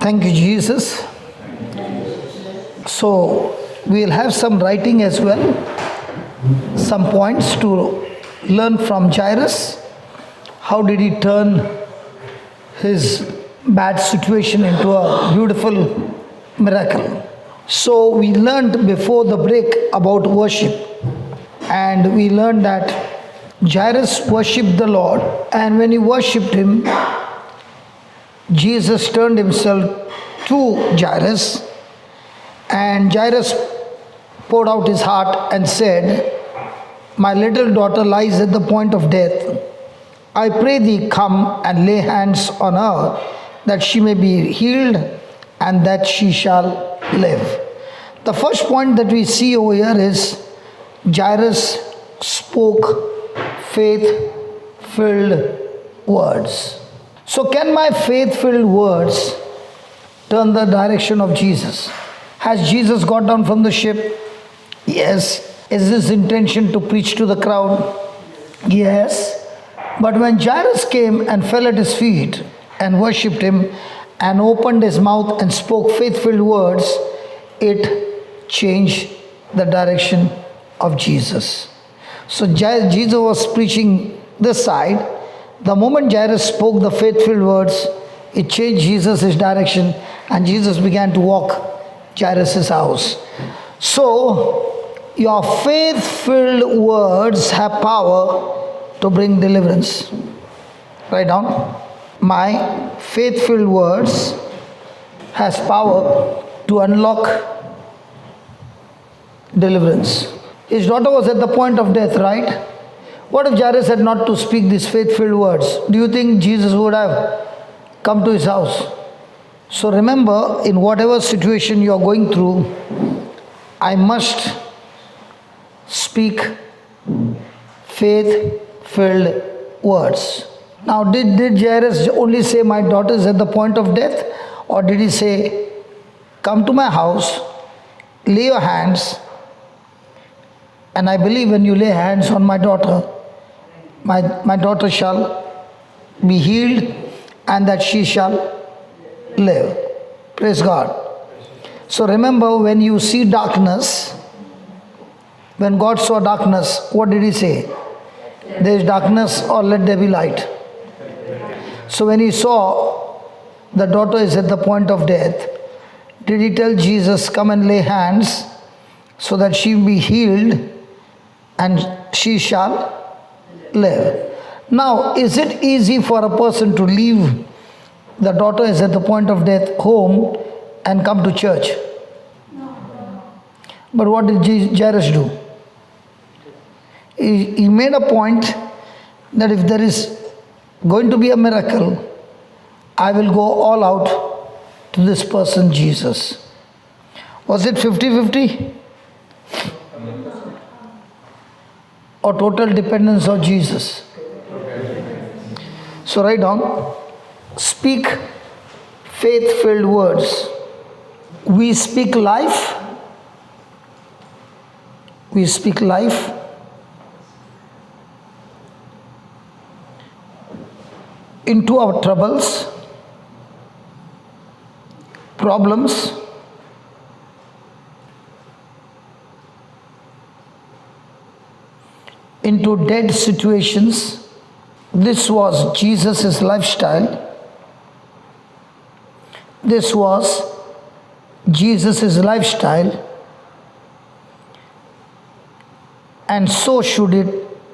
Thank you, Jesus. So, we'll have some writing as well, some points to learn from Jairus. How did he turn his bad situation into a beautiful miracle? So, we learned before the break about worship, and we learned that Jairus worshipped the Lord, and when he worshipped him, Jesus turned himself to Jairus, and Jairus poured out his heart and said, "My little daughter lies at the point of death. I pray thee, come and lay hands on her, that she may be healed and that she shall live." The first point that we see over here is Jairus spoke faith-filled words. So can my faith-filled words turn the direction of Jesus? Has Jesus got down from the ship? Yes. Is his intention to preach to the crowd? Yes. But when Jairus came and fell at his feet and worshipped him and opened his mouth and spoke faith-filled words, it changed the direction of Jesus. So Jesus was preaching this side. The moment Jairus spoke the faith-filled words, it changed Jesus' direction, and Jesus began to walk Jairus' house. So, your faith-filled words have power to bring deliverance. Write down. My faith-filled words has power to unlock deliverance. His daughter was at the point of death, right? What if Jairus had not to speak these faith-filled words? Do you think Jesus would have come to his house? So remember, in whatever situation you are going through, I must speak faith-filled words. Now, did Jairus only say, "My daughter is at the point of death"? Or did he say, "Come to my house, lay your hands, and I believe when you lay hands on my daughter, my daughter shall be healed and that she shall live." Praise God. So remember, when you see darkness, when God saw darkness, what did he say? "There is darkness, or let there be light." So when he saw the daughter is at the point of death, did he tell Jesus, "Come and lay hands so that she be healed and she shall live"? Now, is it easy for a person to leave the daughter is at the point of death home and come to church? No. But what did Jairus do? He made a point that if there is going to be a miracle, I will go all out to this person, Jesus. Was it 50-50? Or total dependence on Jesus? So write down, speak faith-filled words. We speak life. We speak life. Into our troubles, problems, into dead situations. This was Jesus' lifestyle. This was Jesus' lifestyle. And so should it,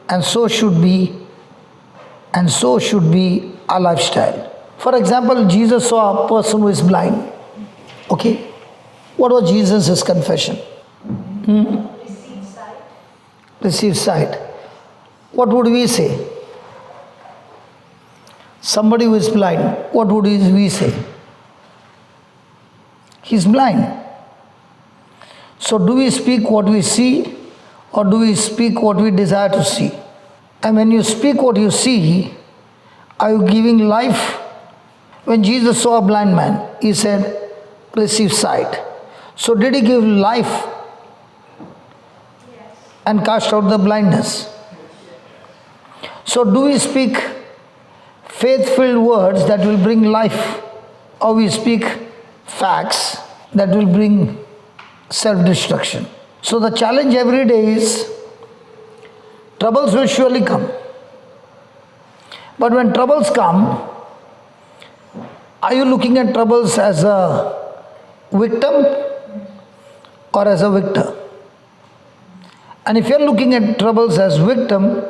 and so should be, and so should be our lifestyle. For example, Jesus saw a person who is blind. Okay? What was Jesus' confession? Receive sight. Receive sight. What would we say? Somebody who is blind, what would we say? He's blind. So do we speak what we see, or do we speak what we desire to see? And when you speak what you see, are you giving life? When Jesus saw a blind man, he said, "Receive sight." So did he give life and cast out the blindness? So do we speak faith-filled words that will bring life, or we speak facts that will bring self-destruction. So the challenge every day is troubles will surely come. But when troubles come, are you looking at troubles as a victim or as a victor? And if you're looking at troubles as victim,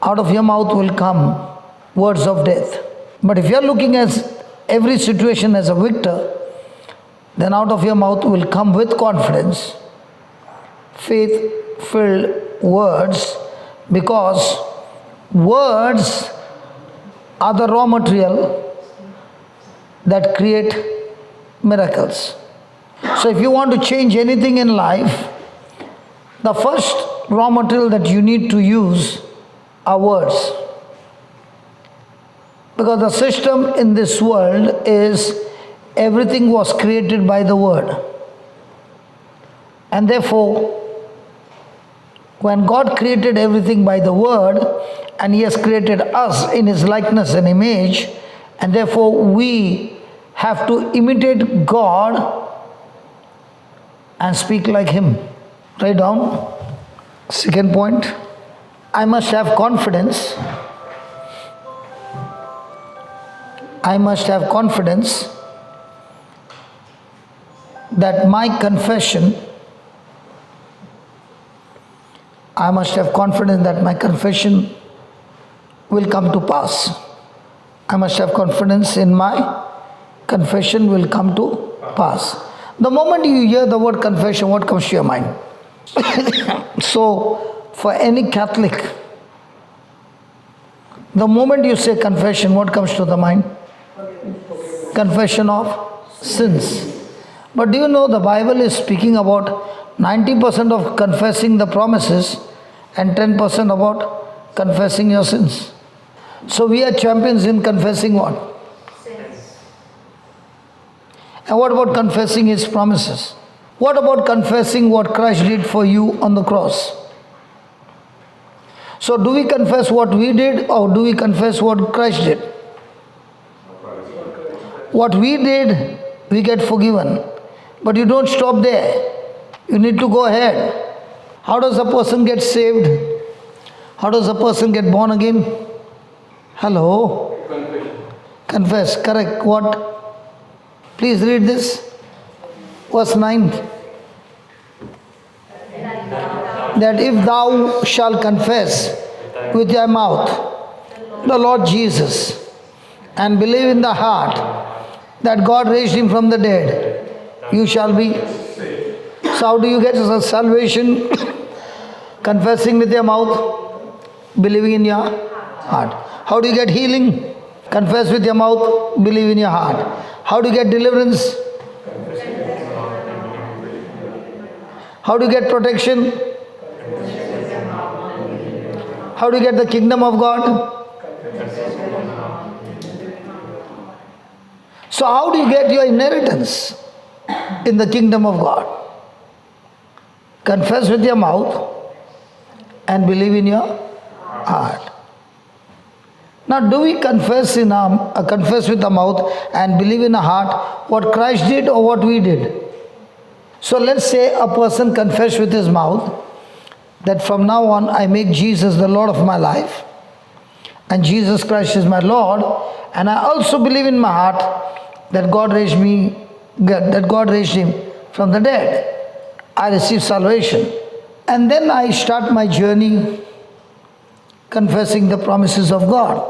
out of your mouth will come words of death. But if you're looking at every situation as a victor, then out of your mouth will come with confidence, faith-filled words, because words are the raw material that create miracles. So if you want to change anything in life, the first raw material that you need to use are words. Because the system in this world is everything was created by the word. And therefore, when God created everything by the word, and He has created us in His likeness and image, and therefore we have to imitate God and speak like Him. Write down. Second point, I must have confidence. I must have confidence that my confession, I must have confidence that my confession will come to pass. I must have confidence in my confession will come to pass. The moment you hear the word confession, what comes to your mind? So, for any Catholic, the moment you say confession, what comes to the mind? Confession of sins. But do you know the Bible is speaking about 90% of confessing the promises and 10% about confessing your sins. So we are champions in confessing what? Sins. And what about confessing His promises? What about confessing what Christ did for you on the cross? So do we confess what we did, or do we confess what Christ did? What we did, we get forgiven. But you don't stop there. You need to go ahead. How does a person get saved? How does a person get born again? Hello? Confess. Correct. What? Please read this. Verse 9. That if thou shalt confess with thy mouth the Lord Jesus and believe in the heart that God raised Him from the dead, you shall be. So how do you get salvation? Confessing with your mouth, believing in your heart. How do you get healing? Confess with your mouth, believe in your heart. How do you get deliverance? How do you get protection? How do you get the kingdom of God? So how do you get your inheritance in the kingdom of God? Confess with your mouth and believe in your heart. Now, do we confess confess with the mouth and believe in the heart what Christ did or what we did? So let's say a person confess with his mouth that from now on I make Jesus the Lord of my life, and Jesus Christ is my Lord, and I also believe in my heart that God raised Him from the dead. I receive salvation. And then I start my journey confessing the promises of God.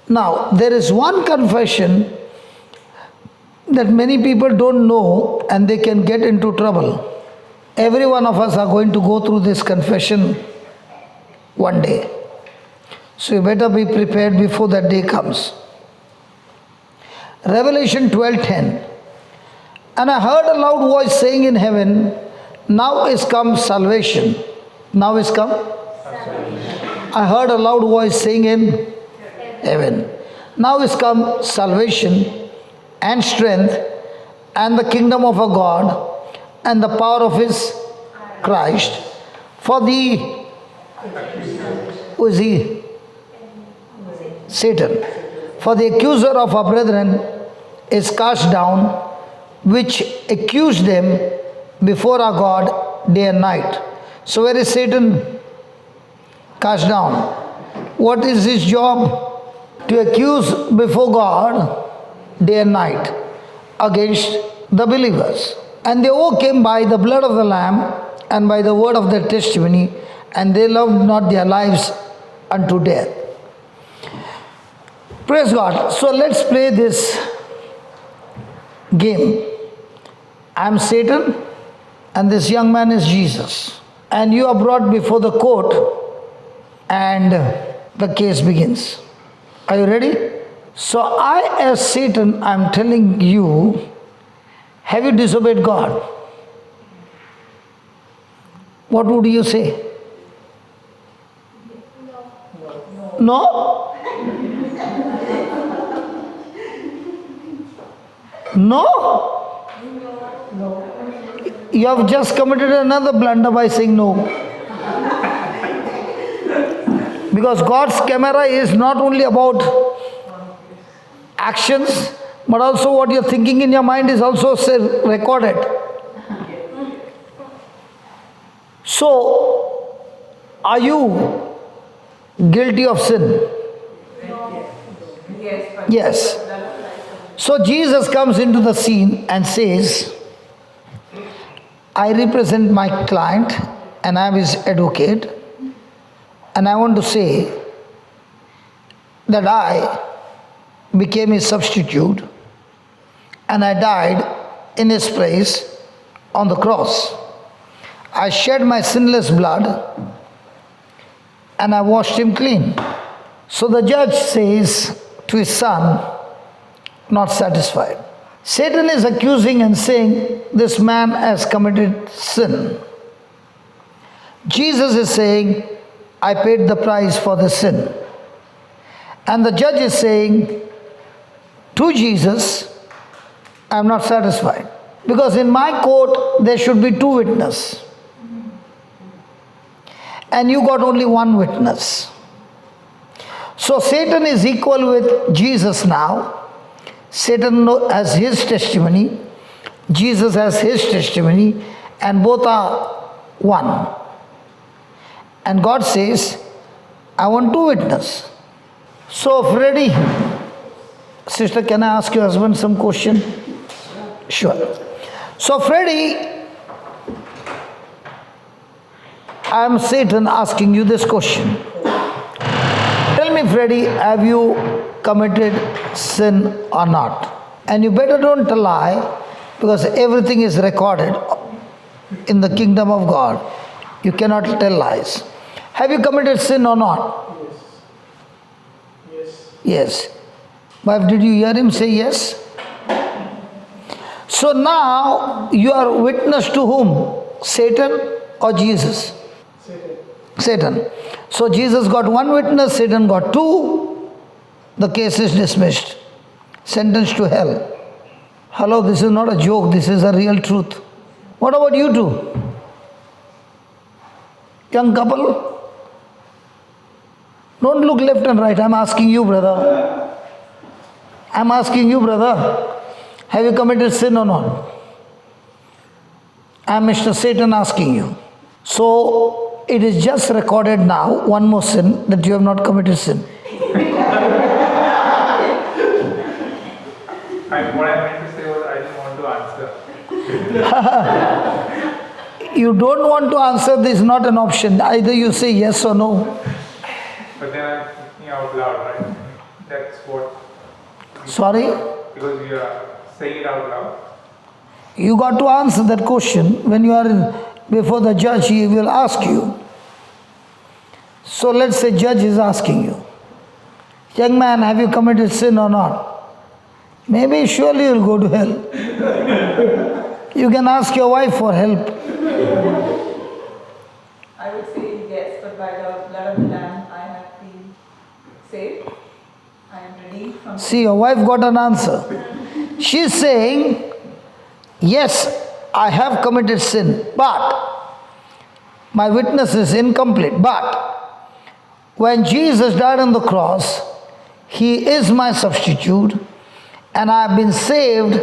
Now, there is one confession that many people don't know, and they can get into trouble. Every one of us are going to go through this confession one day. So you better be prepared before that day comes. Revelation 12:10. And I heard a loud voice saying in heaven, now is come salvation. Now is come? I heard a loud voice saying in heaven, now is come salvation and strength and the kingdom of our God and the power of His Christ. For the, who is he? Satan. For the accuser of our brethren is cast down, which accused them before our God day and night. So where is Satan cast down? What is his job? To accuse before God day and night against the believers. And they overcame by the blood of the Lamb and by the word of their testimony, and they loved not their lives unto death. Praise God. So let's play this game. I am Satan and this young man is Jesus. And you are brought before the court and the case begins. Are you ready? So I as Satan, I am telling you, have you disobeyed God? What would you say? No? No? You have just committed another blunder by saying no. Because God's camera is not only about actions, but also what you're thinking in your mind is also recorded. So, are you guilty of sin? Yes. So Jesus comes into the scene and says, I represent my client and I am his advocate, and I want to say that I became his substitute and I died in his place on the cross. I shed my sinless blood and I washed him clean. So the judge says to his son, not satisfied. Satan is accusing and saying this man has committed sin. Jesus is saying, I paid the price for the sin. And the judge is saying to Jesus, I am not satisfied. Because in my court there should be two witnesses. And you got only one witness. So Satan is equal with Jesus now. Satan has his testimony, Jesus has his testimony, and both are one. And God says, I want two witnesses. So Freddy, sister, can I ask your husband some question? Sure. So Freddy, I am Satan asking you this question. Tell me, Freddy, have you committed sin or not? And you better don't lie, because everything is recorded in the kingdom of God. You cannot tell lies. Have you committed sin or not? Yes. Yes. Wife, did you hear him say yes? So now you are witness to whom? Satan or Jesus? Satan. Satan. So Jesus got one witness, Satan got two. The case is dismissed. Sentenced to hell. Hello, this is not a joke, this is a real truth. What about you two? Young couple? Don't look left and right. I'm asking you, brother. I'm asking you, brother. Have you committed sin or not? I'm Mr. Satan asking you. So, it is just recorded now, one more sin, that you have not committed sin. What I meant to say was I didn't want to answer. You don't want to answer, this is not an option. Either you say yes or no. But then I'm thinking out loud, right? That's what. Sorry? Because we are saying it out loud. You got to answer that question. When you are before the judge, he will ask you. So let's say judge is asking you, young man, have you committed sin or not? Maybe surely you'll go to hell. You can ask your wife for help. I would say yes, but by the blood of the Lamb I have been saved. I am redeemed from See, your wife got an answer. She's saying, yes, I have committed sin, but my witness is incomplete. But when Jesus died on the cross, he is my substitute, and I have been saved,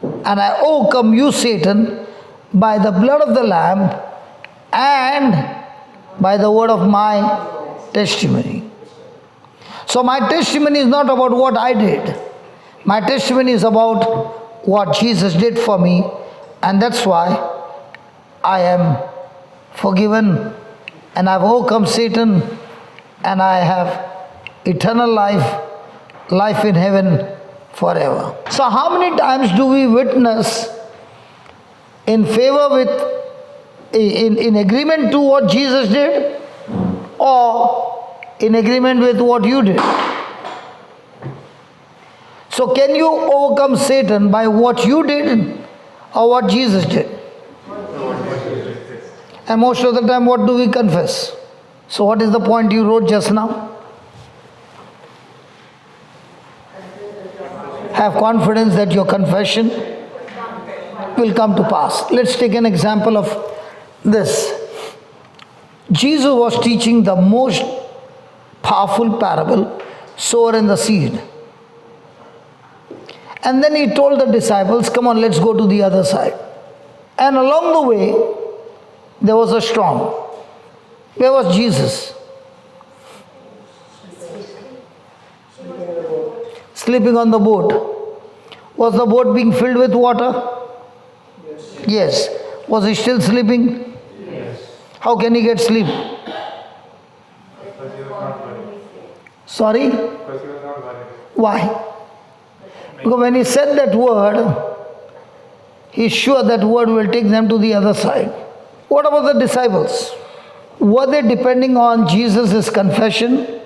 and I overcome you, Satan, by the blood of the Lamb and by the word of my testimony. So my testimony is not about what I did. My testimony is about what Jesus did for me, and that's why I am forgiven, and I've overcome Satan, and I have eternal life, life in heaven forever. So how many times do we witness in favor with, in agreement to what Jesus did, or in agreement with what you did? So can you overcome Satan by what you did or what Jesus did? And most of the time, what do we confess? So what is the point you wrote just now? Have confidence that your confession will come to pass. Let's take an example of this. Jesus was teaching the most powerful parable, sower and the seed. And then he told the disciples, come on, let's go to the other side. And along the way, there was a storm. Where was Jesus? Sleeping on the boat. Was the boat being filled with water? Yes. Was he still sleeping? Yes. How can he get sleep? Because he was not worried. Sorry? Because he was not worried. Why? Because when he said that word, he's sure that word will take them to the other side. What about the disciples? Were they depending on Jesus' confession,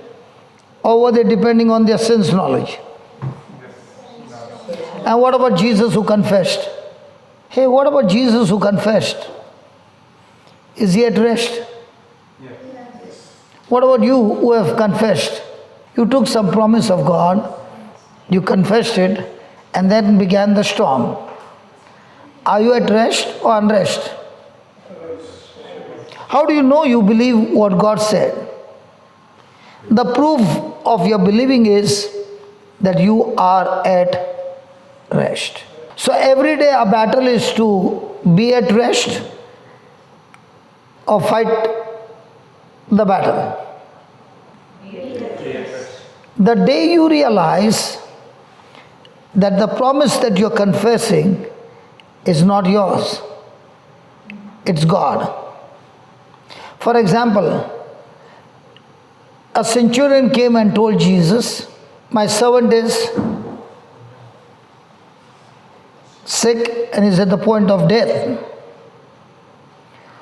or were they depending on their sense knowledge? And what about Jesus who confessed? Hey, what about Jesus who confessed? Is he at rest? Yes. What about you who have confessed? You took some promise of God, you confessed it, and then began the storm. Are you at rest or unrest? How do you know you believe what God said? The proof of your believing is that you are at rest. So every day our battle is to be at rest or fight the battle. Yes. The day you realize that the promise that you're confessing is not yours, it's God. For example, a centurion came and told Jesus, my servant is sick and is at the point of death.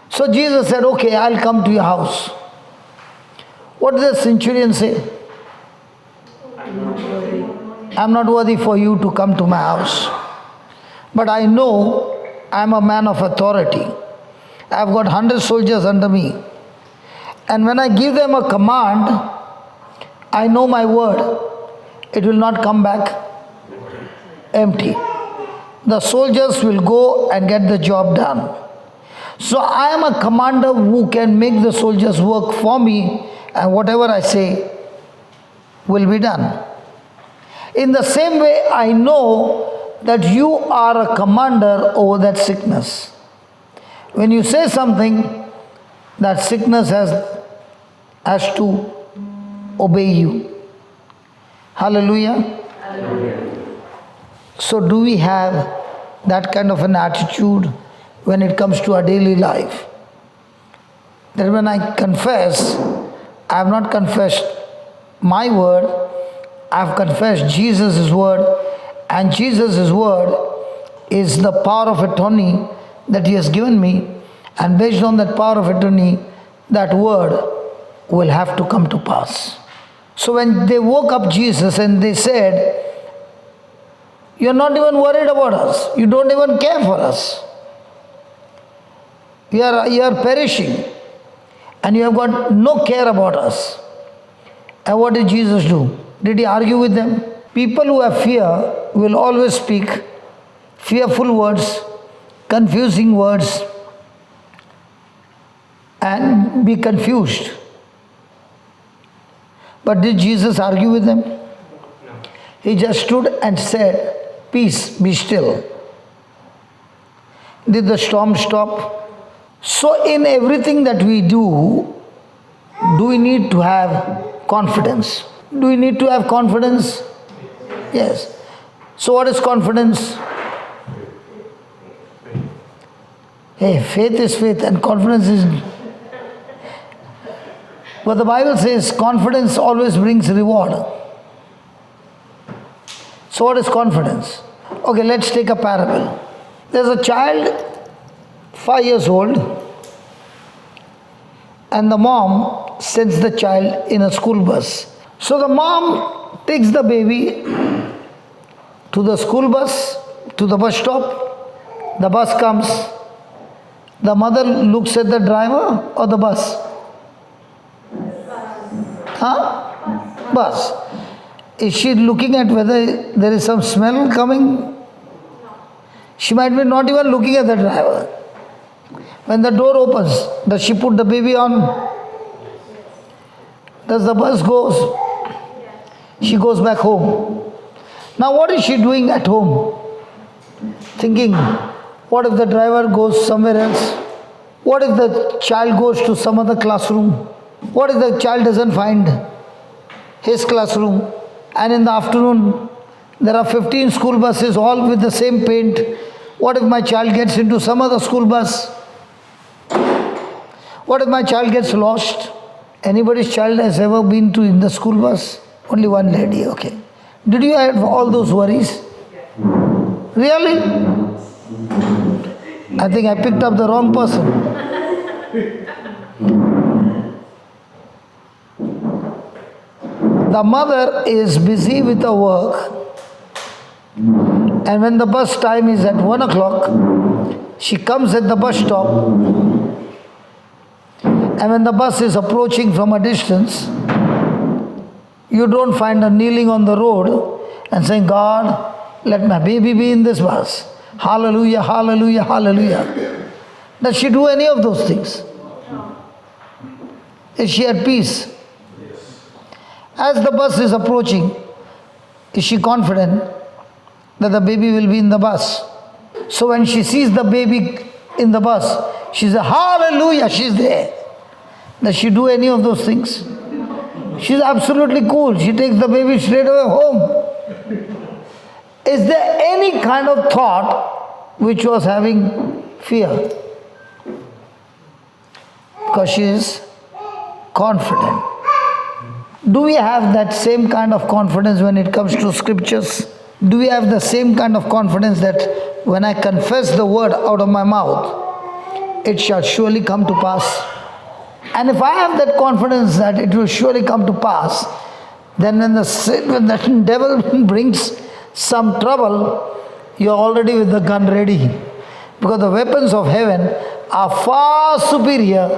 So Jesus said, okay, I'll come to your house. What did the centurion say? I'm not worthy for you to come to my house. But I know I'm a man of authority. I've got 100 soldiers under me. And when I give them a command, I know my word. It will not come back empty. The soldiers will go and get the job done. So I am a commander who can make the soldiers work for me, and whatever I say will be done. In the same way, I know that you are a commander over that sickness. When you say something, that sickness has to obey you. Hallelujah. So do we have that kind of an attitude when it comes to our daily life? That when I confess, I have not confessed my word, I have confessed Jesus' word, and Jesus' word is the power of attorney that he has given me, and based on that power of attorney, that word will have to come to pass. So when they woke up Jesus and they said, you're not even worried about us, you don't even care for us, you are perishing, and you have got no care about us. And what did Jesus do? Did he argue with them? People who have fear will always speak fearful words, confusing words, and be confused. But did Jesus argue with them? He just stood and said, "Peace, be still." Did the storm stop? So, in everything that we do we need to have confidence? Do we need to have confidence? Yes. So, what is confidence? Hey, faith is faith and confidence is. But the Bible says confidence always brings reward. So, what is confidence? Okay, let's take a parable. There's a child, 5 years old, and the mom sends the child in a school bus. So, the mom takes the baby to the school bus, to the bus stop. The bus comes. The mother looks at the driver or the bus? Huh? Bus. Is she looking at whether there is some smell coming? She might be not even looking at the driver. When the door opens, does she put the baby on? Does the bus goes? She goes back home. Now what is she doing at home? Thinking, what if the driver goes somewhere else? What if the child goes to some other classroom? What if the child doesn't find his classroom? And in the afternoon, there are 15 school buses all with the same paint. What if my child gets into some other school bus? What if my child gets lost? Anybody's child has ever been to in the school bus? Only one lady, okay. Did you have all those worries? Really? I think I picked up the wrong person. The mother is busy with her work, and when the bus time is at 1 o'clock, she comes at the bus stop, and when the bus is approaching from a distance, you don't find her kneeling on the road and saying, "God, let my baby be in this bus. Hallelujah, hallelujah, hallelujah." Does she do any of those things? Is she at peace? As the bus is approaching, is she confident that the baby will be in the bus? So when she sees the baby in the bus, she says, "Hallelujah," she's there. Does she do any of those things? She's absolutely cool. She takes the baby straight away home. Is there any kind of thought which was having fear? Because she is confident. Do we have that same kind of confidence when it comes to scriptures? Do we have the same kind of confidence that when I confess the word out of my mouth, it shall surely come to pass? And if I have that confidence that it will surely come to pass, then when the devil brings some trouble, you're already with the gun ready. Because the weapons of heaven are far superior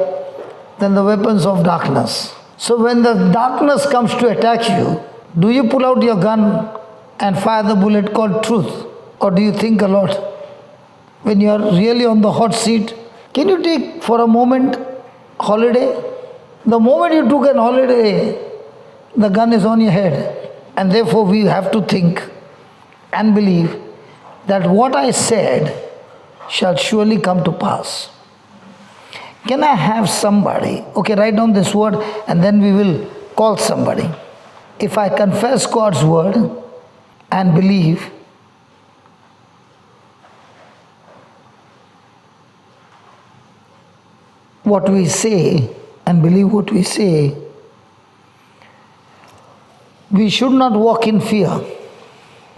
than the weapons of darkness. So when the darkness comes to attack you, do you pull out your gun and fire the bullet called truth? Or do you think a lot? When you are really on the hot seat, can you take for a moment holiday? The moment you took an holiday, the gun is on your head. And therefore we have to think and believe that what I said shall surely come to pass. Can I have somebody? Okay, write down this word and then we will call somebody. If I confess God's word and believe, what we say and believe what we say, we should not walk in fear.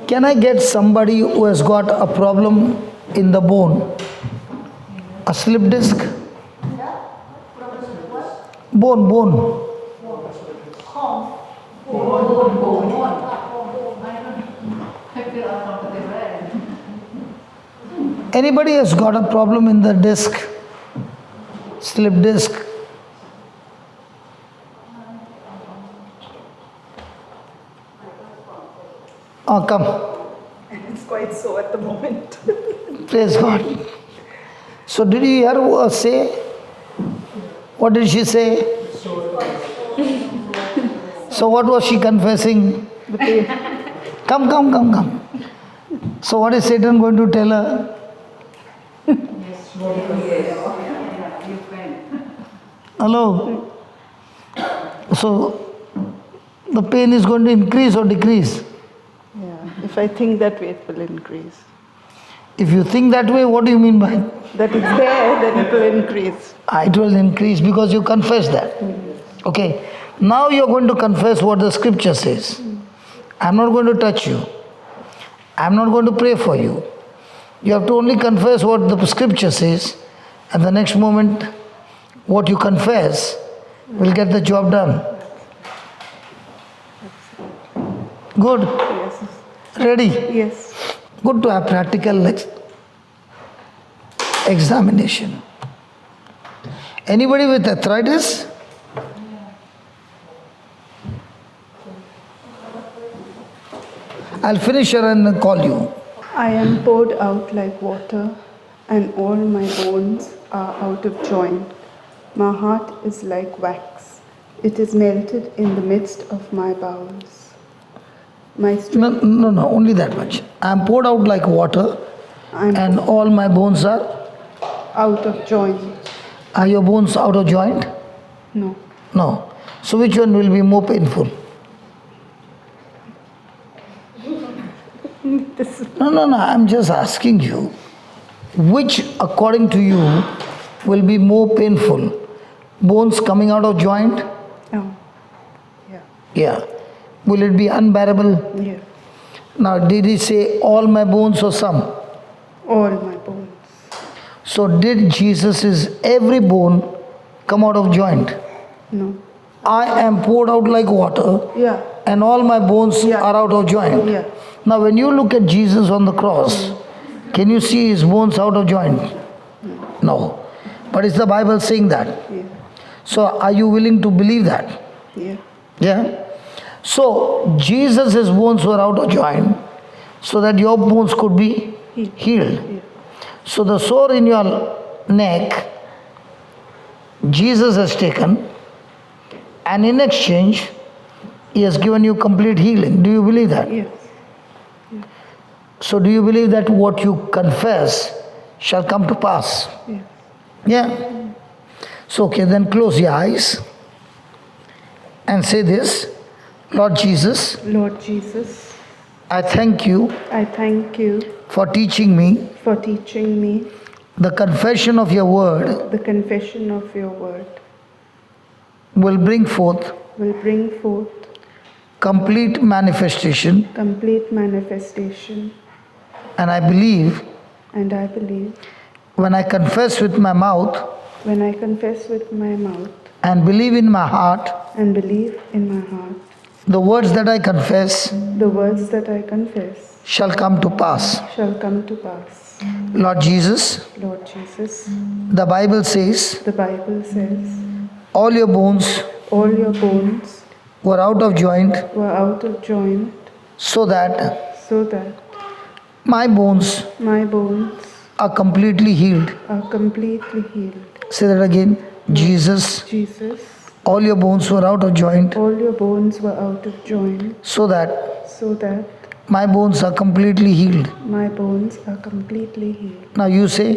Can I get somebody who has got a problem in the bone? A slip disc? Bone. Anybody has got a problem in the disc? Slip disc? Oh, come. It's quite so at the moment. Praise God. So did you hear her say? What did she say? So what was she confessing? Come, come, come, come. So what is Satan going to tell her? Hello? So the pain is going to increase or decrease? Yeah. If I think that way, it will increase. If you think that way, what do you mean by it? That it's there, then it will increase. It will increase because you confess that. Okay. Now you're going to confess what the scripture says. I'm not going to touch you. I'm not going to pray for you. You have to only confess what the scripture says, and the next moment, what you confess will get the job done. Good. Yes. Ready? Yes. Good to have practical examination. Anybody with arthritis? I'll finish here and call you. I am poured out like water, and all my bones are out of joint. My heart is like wax. It is melted in the midst of my bowels. My strength, No, only that much. I'm poured out like water, I'm and all my bones are. out of joint. Are your bones out of joint? No. No. So which one will be more painful? This is No. I'm just asking you. Which, according to you, will be more painful? Bones coming out of joint? oh. Yeah. Yeah. Will it be unbearable? Yeah. Now, did he say all my bones or some? All my bones. So, did Jesus' every bone come out of joint? No. I am poured out like water, Yeah. and all my bones Yeah. are out of joint. Yeah. Now, when you look at Jesus on the cross, can you see his bones out of joint? No. But is the Bible saying that? Yeah. So, are you willing to believe that? Yeah. Yeah? So, Jesus' bones were out of joint so that your bones could be healed. Yeah. So, the sore in your neck, Jesus has taken, and in exchange, he has given you complete healing. Do you believe that? Yes. So, do you believe that what you confess shall come to pass? Yeah. Yeah? So, okay, then close your eyes and say this: Lord Jesus, Lord Jesus, I thank you I thank you for teaching me for teaching me the confession of your word the confession of your word will bring forth will bring forth complete manifestation, complete manifestation, and I believe and I believe when I confess with my mouth when I confess with my mouth and believe in my heart and believe in my heart, the words that I confess the words that I confess shall come to pass. shall come to pass. Lord Jesus, Lord Jesus, the Bible says the Bible says, all your bones all your bones were out of joint were out of joint, so that so that my bones my bones are completely healed. are completely healed. Say that again. Jesus, Jesus, all your bones were out of joint all your bones were out of joint, so that so that my bones are completely healed. my bones are completely healed. Now you say,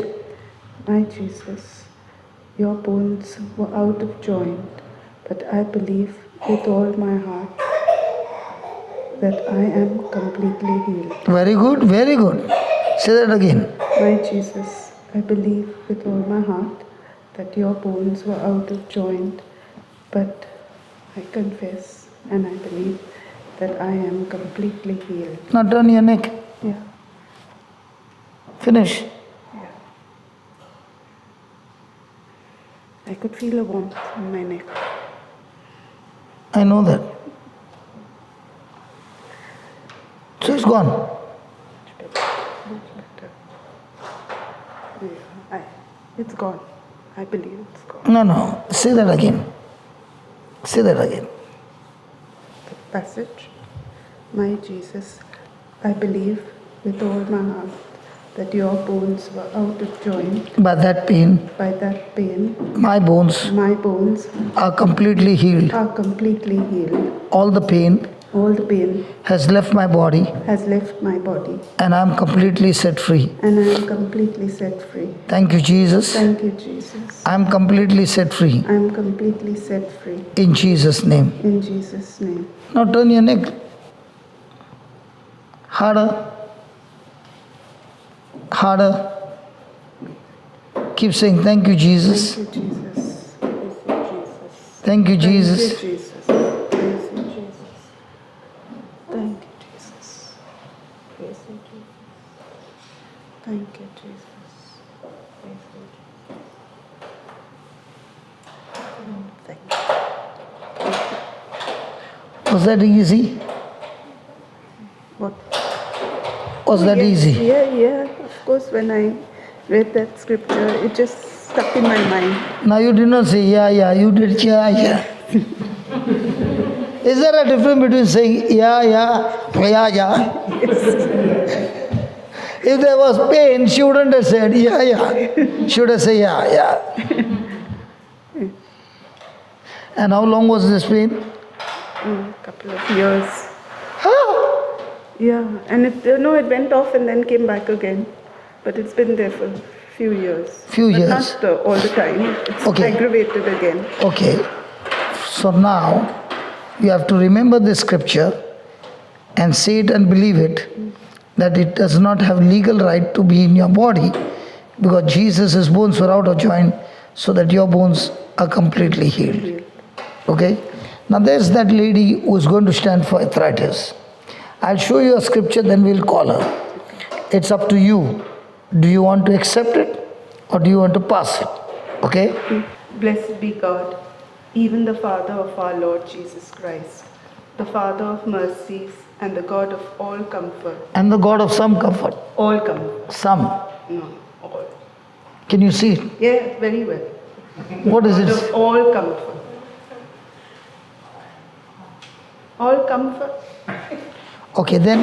My Jesus, your bones were out of joint, but I believe with all my heart that I am completely healed. very good, very good. Say that again. My Jesus, I believe with all my heart that your bones were out of joint, but I confess and I believe that I am completely healed. Now turn your neck. Yeah, Finish. yeah. I could feel a warmth in my neck. I know that. So it's gone. Much better. Yeah, it's gone. I believe it's gone. No. Say that again. Say that again. The passage. My Jesus, I believe with all my heart that your bones were out of joint. By that pain, By that pain, my bones my bones are completely healed. are completely healed. All the pain all the pain has left my body, has left my body, and I am completely set free. and I am completely set free. Thank you, Jesus. Thank you, Jesus. I am completely set free. I am completely set free. In Jesus' name. In Jesus' name. Now turn your neck. Harder. Harder. Keep saying, thank you, Jesus. Thank you, Jesus. Thank you, Thank Jesus. you, Jesus. Praise you, Jesus. Thank you, Jesus. Praise you, Jesus. Thank you, Jesus. Praise you, Jesus. Thank you. Was that easy? What? Was that Yes, easy? Yeah. Of course, when I read that scripture, it just stuck in my mind. Now you did not say, yeah, you did, yeah. Is there a difference between saying, yeah? If there was pain, she wouldn't have said, yeah. She would have said, yeah. And how long was this pain? A couple of years. Yeah, and it went off and then came back again. But it's been there for a few years. Few But years. Not all the time. It's Okay. aggravated again. Okay. So now you have to remember this scripture and say it and believe it, that it does not have legal right to be in your body, because Jesus' bones were out of joint, so that your bones are completely healed. Okay? Now there's that lady who is going to stand for arthritis. I'll show you a scripture, then we'll call her. It's up to you. Do you want to accept it or do you want to pass it? Okay? Blessed be God, even the Father of our Lord Jesus Christ, the Father of mercies and the God of all comfort. And the God of some comfort. All comfort. Some. No, all. Can you see it? Yeah, very well. What is God it? of all comfort. All comfort. Okay, then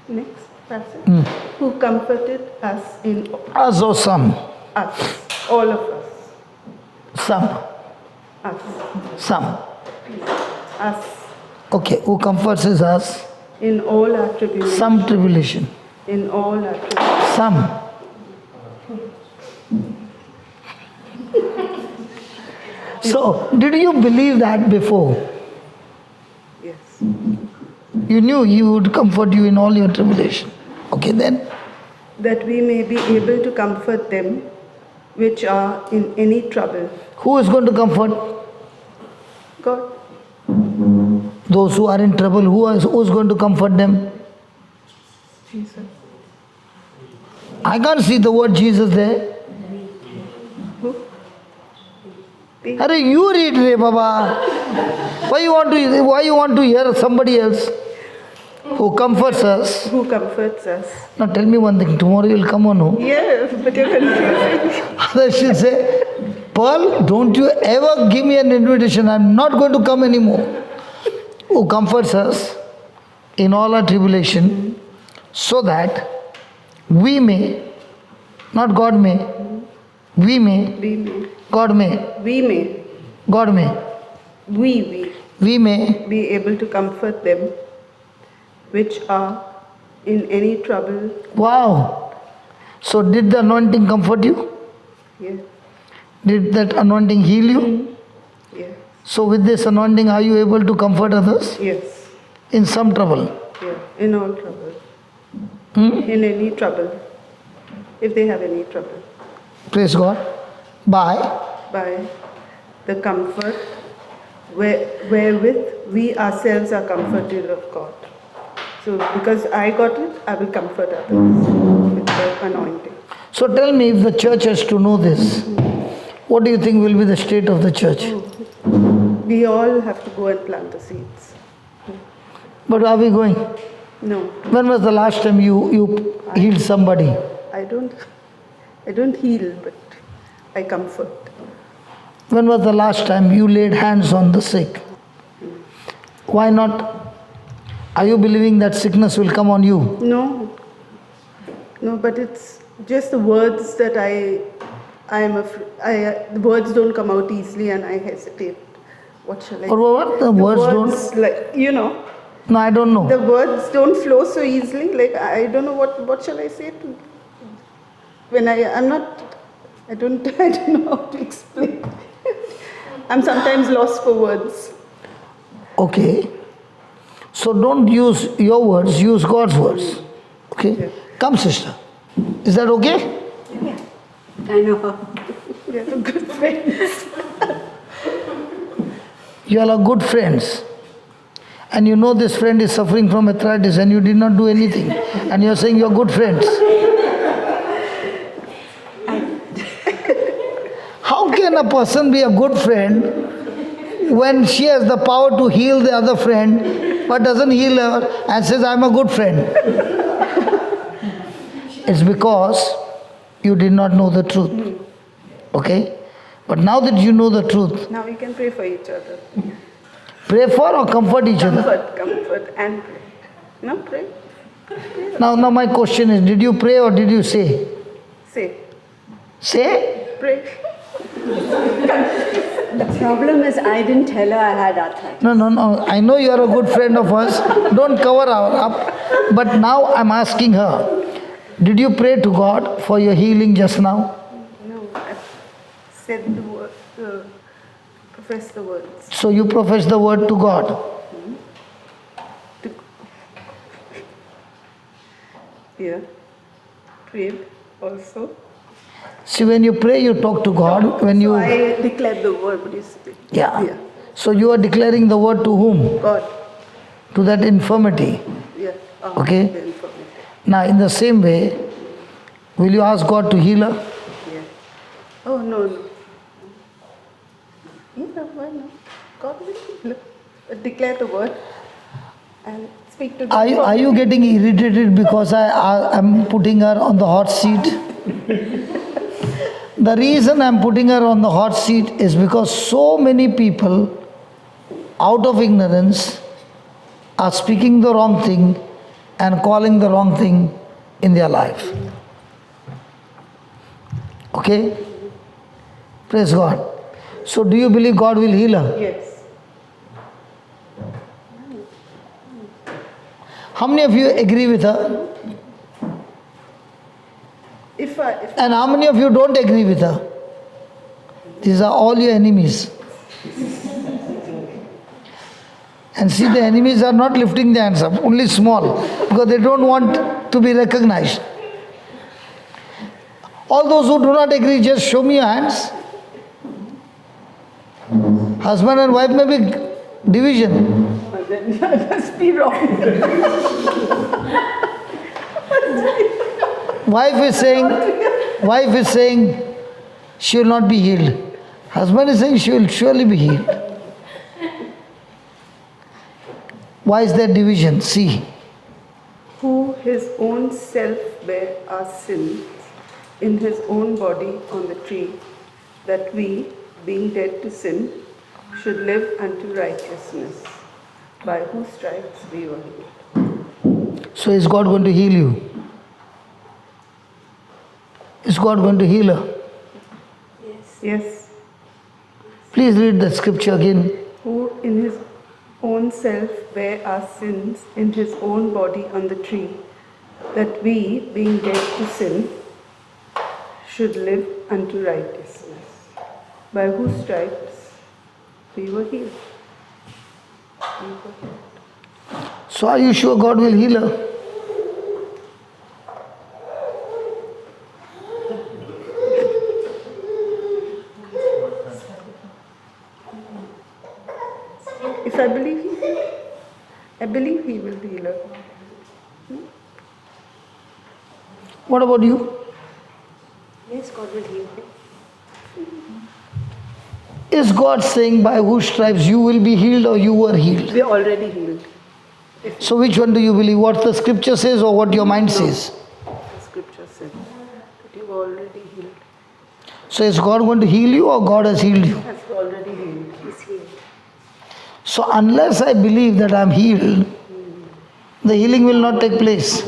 Next passage. Who comforted us in us or some. us, all of us. Some. Us. Some. Us. Okay, who comforts is us. In all our tribulations. Some tribulation. In all our tribulations. Some. So, did you believe that before? Yes. You knew He would comfort you in all your tribulation. Okay, then. That we may be able to comfort them which are in any trouble. Who is going to comfort? God. Those who are in trouble, who's going to comfort them? Jesus. I can't see the word Jesus there. Who? Arey, you read Re Baba. Why you want to hear somebody else who comforts us? Who comforts us. Now tell me one thing, tomorrow you'll come or no? Yeah, but you're confusing. Others should say, Pearl, don't you ever give me an invitation. I'm not going to come anymore. Who comforts us in all our tribulation, so that we may, not God may, we may, We may. God may, We may. God may, We may be able to comfort them which are in any trouble. Wow. So did the anointing comfort you? Yeah. Did that anointing heal you? Yeah. So with this anointing, are you able to comfort others Yes. in some trouble? Yeah. In all trouble. Hmm? In any trouble. If they have any trouble. Praise God. By By the comfort wherewith we ourselves are comforted of God. So because I got it, I will comfort others with the anointing. So tell me, if the church has to know this, what do you think will be the state of the church? We all have to go and plant the seeds. But are we going? No, When was the last time you healed somebody? I don't heal, but I comfort. When was the last time you laid hands on the sick? Why not? Are you believing that sickness will come on you? No, but it's just the words that I'm afraid. The words don't come out easily, and I hesitate. What shall I? Or what? The words don't? like No, I don't know. The words don't flow so easily. Like I don't know what shall I say to when I'm not. I don't know how to explain. I'm sometimes lost for words. Okay. So don't use your words, use God's words. Okay? Yeah. Come, sister. Is that okay? I know. We are good friends. You all are good friends. And you know this friend is suffering from arthritis and you did not do anything. And you're saying you're good friends. How can a person be a good friend when she has the power to heal the other friend but doesn't heal her and says, I'm a good friend? It's because you did not know the truth. Okay? But now that you know the truth, Now we can pray for each other. pray for or comfort each other. Comfort and pray. No, pray. Now my question is, did you pray or did you say? Say. Say? Pray. The problem is I didn't tell her I had arthritis. No. I know you are a good friend of ours. Don't cover up. But now I'm asking her, did you pray to God for your healing just now? No, I said the word, profess the words. So you profess the word to God. Yeah. Prayed also. See, when you pray, you talk to God. When So you, I declared the word, but you said, yeah. So you are declaring the word to whom? God. To that infirmity. Yeah. Okay. The information. Now, in the same way, will you ask God to heal her? Yeah. Oh, no. Yeah, why not? God will heal. Declare the word and speak to the Are you getting irritated because I am putting her on the hot seat? The reason I'm putting her on the hot seat is because so many people, out of ignorance, are speaking the wrong thing and calling the wrong thing in their life. Okay? Praise God. So do you believe God will heal her? Yes. How many of you agree with her? If And how many of you don't agree with her? These are all your enemies. And see, the enemies are not lifting their hands up, only small, because they don't want to be recognized. All those who do not agree, just show me your hands. Husband and wife may be division. then I must be wrong. Wife is saying she will not be healed. Husband is saying she will surely be healed. Why is there division? See. Who his own self bare our sins in his own body on the tree, that we, being dead to sin, should live unto righteousness, by whose stripes we were healed. So is God going to heal you? Is God going to heal her? Yes. Please read the scripture again. Who in his own self bare our sins in his own body on the tree, that we, being dead to sin, should live unto righteousness, by whose stripes we were healed. So are you sure God will heal her? If I believe he will heal her. What about you? Yes, God will heal me. Is God saying by whose stripes you will be healed or you were healed? We are already healed. So which one do you believe? What the scripture says or what your mind says? The scripture says that you are already healed. So is God going to heal you or God has healed you? Has already healed. He's healed. So unless I believe that I am healed, the healing will not take place.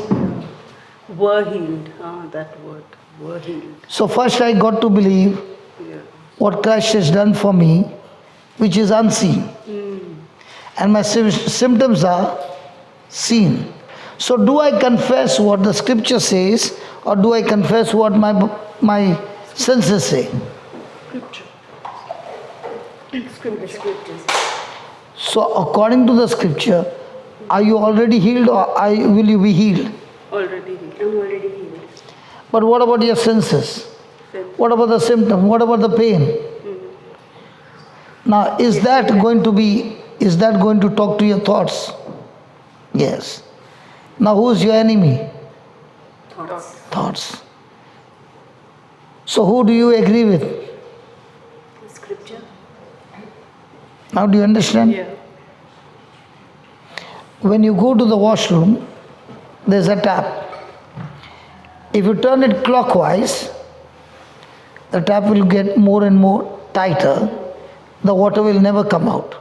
Were healed. That word. Were healed. So first I got to believe Yeah. what Christ has done for me, which is unseen. And my symptoms are Seen. So do I confess what the scripture says, or do I confess what my senses say? Scriptures. So according to the scripture, are you already healed, or will you be healed? Already healed. I'm already healed. But what about your senses? What about the symptom? What about the pain? Now, is that going to talk to your thoughts? Yes. Now, who's your enemy? Thoughts. Thoughts. So, who do you agree with? The scripture. Now, do you understand? Yeah. When you go to the washroom, there's a tap. If you turn it clockwise, the tap will get more and more tighter. The water will never come out.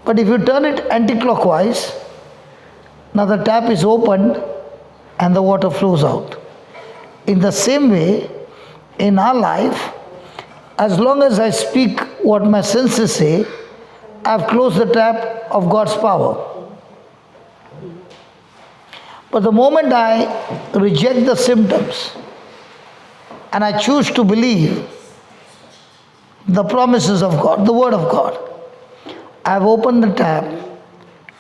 But if you turn it anti-clockwise, now the tap is opened and the water flows out. In the same way, in our life, as long as I speak what my senses say, I've closed the tap of God's power. But the moment I reject the symptoms and I choose to believe the promises of God, the Word of God, I've opened the tap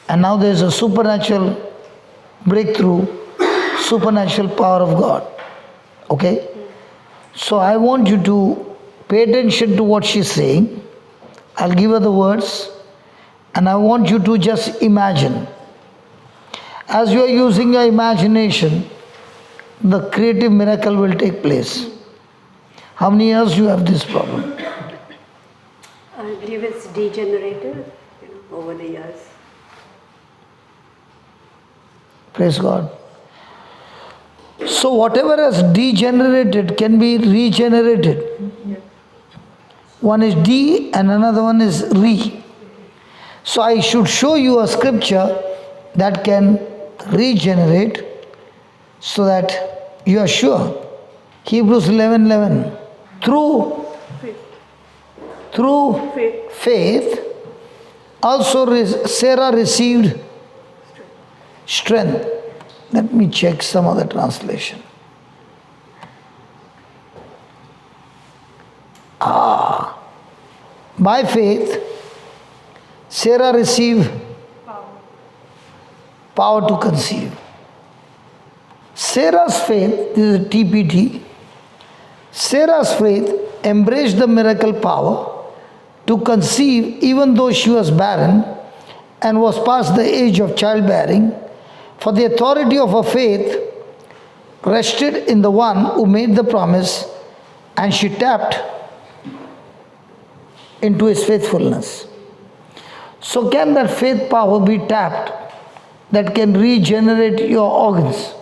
and now there's a supernatural breakthrough, supernatural power of God. Okay? So I want you to pay attention to what she's saying. I'll give her the words and I want you to just imagine. As you are using your imagination, the creative miracle will take place. How many years you have this problem? I believe it's degenerated over the years. Praise God. So whatever has degenerated can be regenerated. One is de and another one is re. So I should show you a scripture that can regenerate so that you are sure. Hebrews 11:11. Through faith, also Sarah received strength. Let me check some other translation. By faith, Sarah received power to conceive. Sarah's faith, this is a TPT, Sarah's faith embraced the miracle power to conceive even though she was barren and was past the age of childbearing, for the authority of her faith rested in the one who made the promise, and she tapped into his faithfulness. So can that faith power be tapped that can regenerate your organs?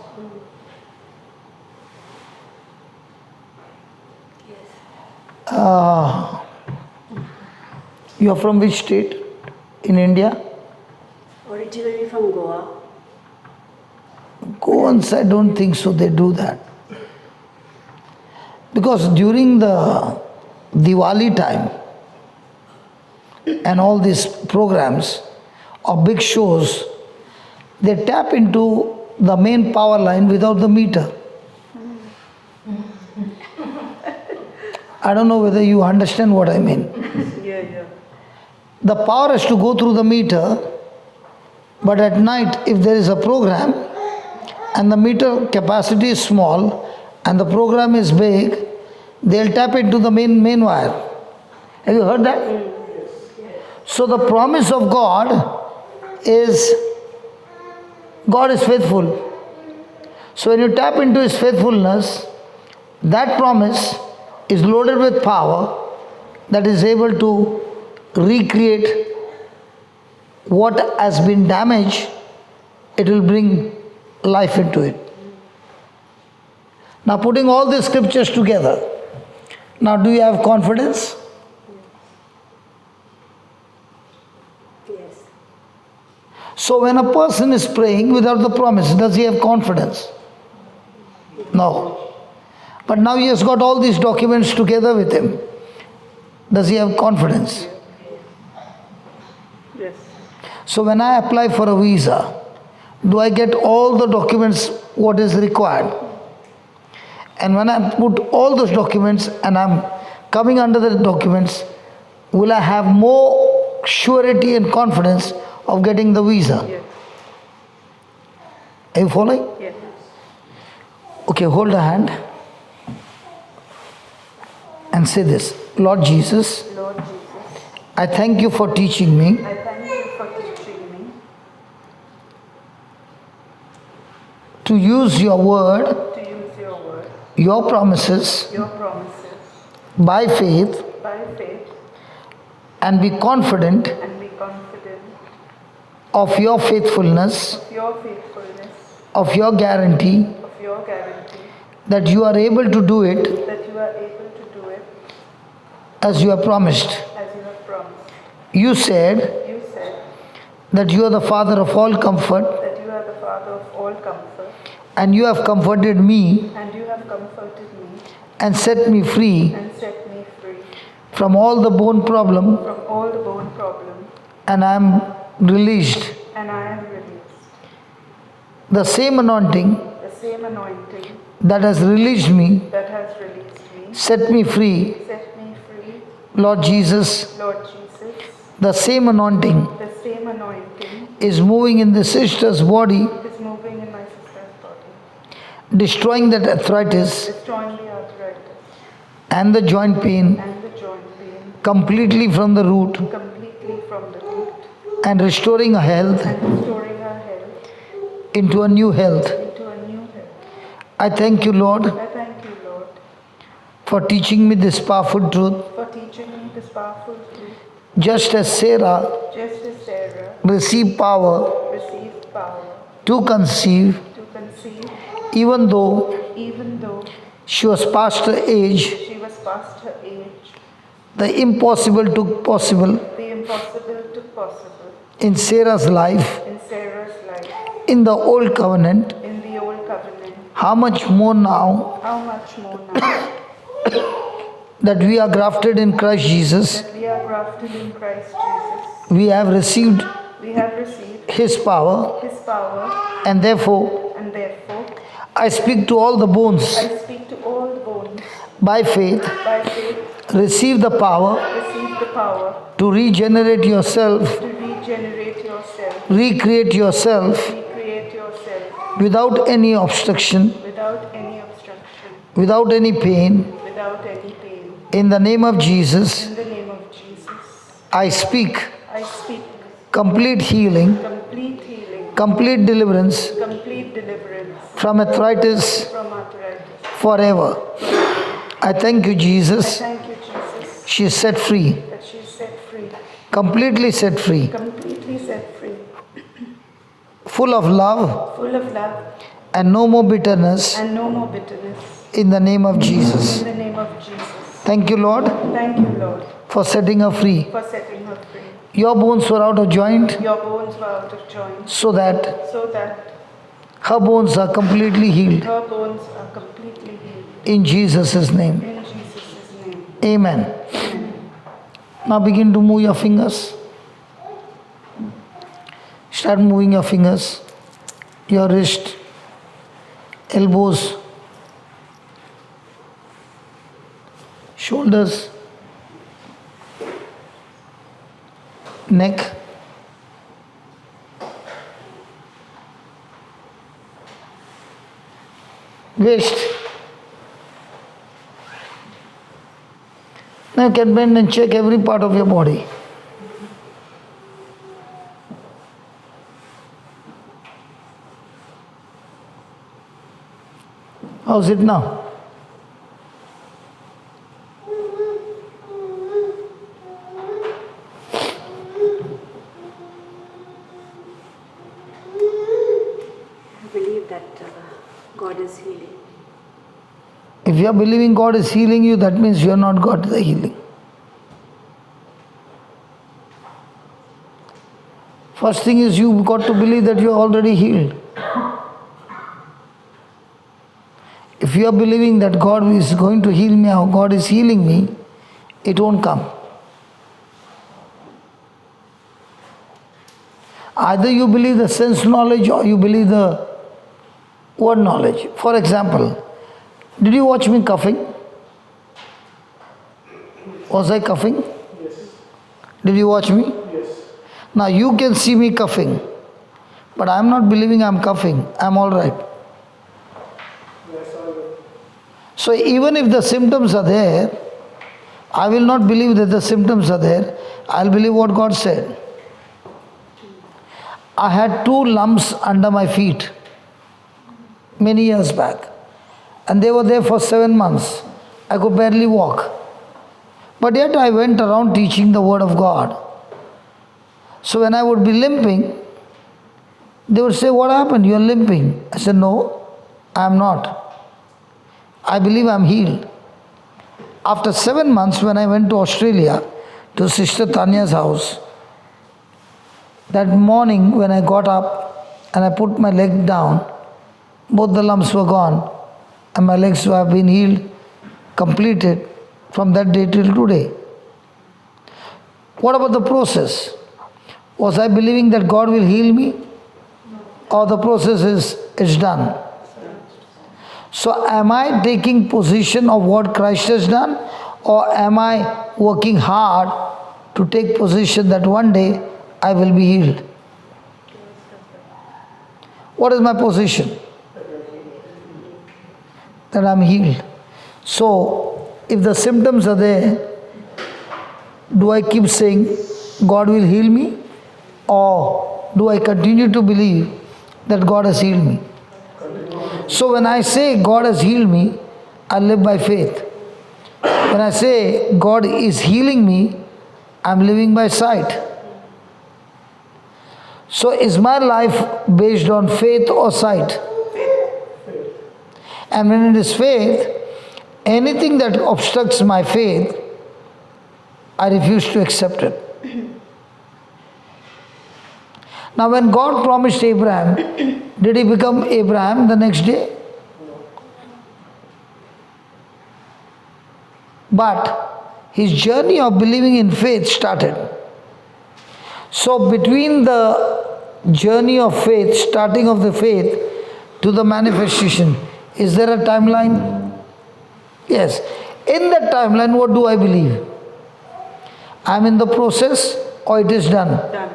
You are from which state in India? Originally from Goa. Goans, I don't think so, they do that. Because during the Diwali time and all these programs or big shows, they tap into the main power line without the meter. I don't know whether you understand what I mean. Yeah. The power has to go through the meter, but at night, if there is a program and the meter capacity is small and the program is big, they'll tap into the main wire. Have you heard that? So the promise of God is faithful. So when you tap into His faithfulness, that promise is loaded with power that is able to recreate what has been damaged. It will bring life into it. Now putting all these scriptures together, now do you have confidence? Yes. So when a person is praying without the promise, does he have confidence? No. But now he has got all these documents together with him. Does he have confidence? Yes. So when I apply for a visa, do I get all the documents what is required? And when I put all those documents and I'm coming under the documents, will I have more surety and confidence of getting the visa? Yes. Are you following? Yes. Okay, hold a hand and say this. Lord Jesus, Lord Jesus, I thank you for teaching me I thank you for teaching me to use your word, to use your word, your promises your promises, by faith by faith, and be confident and be confident of your faithfulness, of your faithfulness, of your guarantee of your guarantee, that you are able to do it that you are able to do it as you have promised. as you have promised. You said You said that you are the Father of all comfort that you are the Father of all comfort, and you have comforted me and you have comforted me and set me free and set me free from all the bone problem, from all the bone problem, and I am released. and I am released. The same anointing The same anointing that has released me, that has released me, set me free, set me free, Lord Jesus. Lord Jesus. The same anointing The same anointing is moving in the sister's body, is moving in my sister's body, destroying that arthritis destroying the arthritis and the joint pain and the joint pain completely from the root completely from the root, and restoring her health and restoring her health into a new health. into a new health. I thank you, Lord, I thank you, Lord, for teaching me this powerful truth. for teaching me this powerful truth. Just as Sarah Just as Sarah received power received power to conceive, to conceive, even though even though she was past her age, she was past her age, the impossible took possible the impossible took possible in Sarah's life in Sarah's life in the old covenant. in the old covenant. How much more now How much more now that we are grafted in Christ Jesus, that we are grafted in Christ Jesus, we have received we have received His power, His power, and therefore and therefore I speak to all the bones I speak to all the bones by faith. by faith. Receive the power Receive the power to regenerate yourself, to regenerate yourself, recreate yourself recreate yourself without any obstruction, without any obstruction, without any pain. without any pain. In the name of Jesus, In the name of Jesus, I speak I speak complete healing, complete healing, complete deliverance complete deliverance from arthritis from arthritis. forever. I thank you, I Jesus. thank you, Jesus, She is set free, that she is set free, completely set free, completely set free, full of love full of love and no more bitterness and no more bitterness. in the name of Jesus. In the name of Jesus. Thank you, Lord, Thank you, Lord, for setting her free. for setting her free. Your bones were out of joint Your bones were out of joint, so that so that her bones are completely healed. her bones are completely healed. In Jesus' name. In Jesus' name. Amen. Now begin to move your fingers. Start moving your fingers, your wrist, elbows, shoulders, neck, waist. Now you can bend and check every part of your body. How's it now? I believe that God is healing. If you are believing God is healing you, that means you have not got the healing. First thing is you've got to believe that you are already healed. If you are believing that God is going to heal me or God is healing me, it won't come. Either you believe the sense knowledge or you believe the word knowledge. For example, did you watch me coughing? Was I coughing? Yes. Did you watch me? Yes. Now you can see me coughing, but I am not believing I am coughing. I am all right. Yes, all good. So even if the symptoms are there, I will not believe that the symptoms are there. I'll believe what God said. I had 2 lumps under my feet many years back, and they were there for 7 months. I could barely walk. But yet I went around teaching the word of God. So when I would be limping, they would say, "What happened? You're limping." I said, "No, I am not. I believe I'm healed." After 7 months, when I went to Australia, to Sister Tanya's house, that morning when I got up and I put my leg down, both the lumps were gone and my legs have been healed, completed from that day till today. What about the process? Was I believing that God will heal me? Or the process is done? So am I taking position of what Christ has done, or am I working hard to take position that one day I will be healed? What is my position? That I'm healed. So if the symptoms are there, do I keep saying God will heal me, or do I continue to believe that God has healed me? So when I say God has healed me, I live by faith. When I say God is healing me, I'm living by sight. So is my life based on faith or sight? And when it is faith, anything that obstructs my faith, I refuse to accept it. Now when God promised Abraham, did he become Abraham the next day? But his journey of believing in faith started. So between the journey of faith, starting of the faith, to the manifestation, is there a timeline? Yes. In that timeline, what do I believe? I am in the process, or it is done? Done.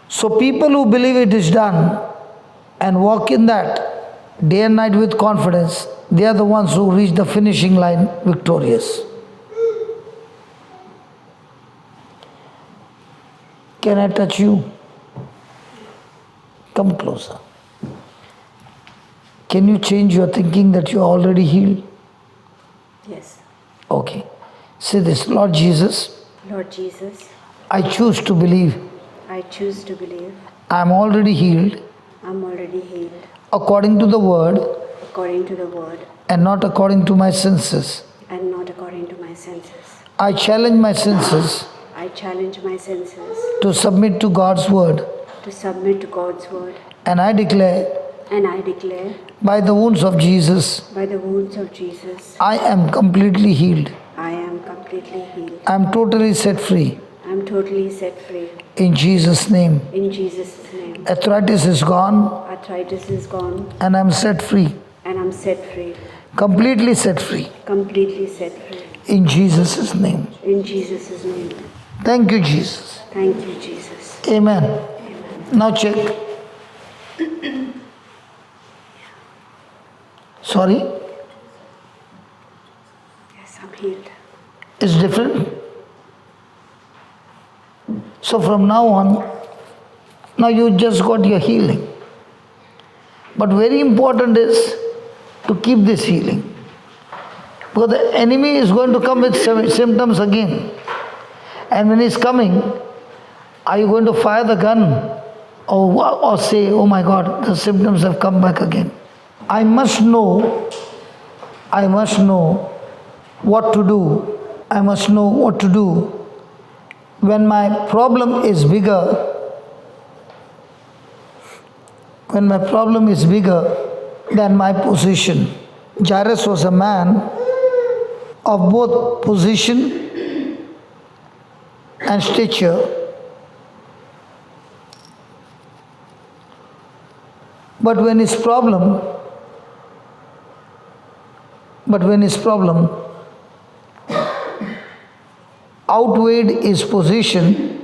So people who believe it is done and walk in that day and night with confidence, they are the ones who reach the finishing line victorious. Can I touch you? Come closer. Can you change your thinking that you are already healed? Yes. Okay. Say this, Lord Jesus, Lord Jesus, I choose to believe I choose to believe I am already healed I'm already healed according to the word according to the word and not according to my senses. and not according to my senses. I challenge my senses I challenge my senses to submit to God's word, to submit to God's word, and I declare and I declare by the wounds of Jesus, by the wounds of Jesus, I am completely healed. I am completely healed. I am totally set free. I am totally set free. In Jesus' name. In Jesus' name. Arthritis is gone Arthritis is gone and I'm set free. and I'm set free. Completely set free. Completely set free. In Jesus' name. In Jesus' name. Thank you, Jesus. Thank you, Jesus. Amen. Now check. Sorry? Yes, I'm healed. It's different. So from now on, now you just got your healing. But very important is to keep this healing. Because the enemy is going to come with symptoms again. And when he's coming, are you going to fire the gun or say, oh my God, the symptoms have come back again? I must know what to do. I must know what to do when my problem is bigger. When my problem is bigger than my position. Jairus was a man of both position and stature. But when his problem outweighed his position,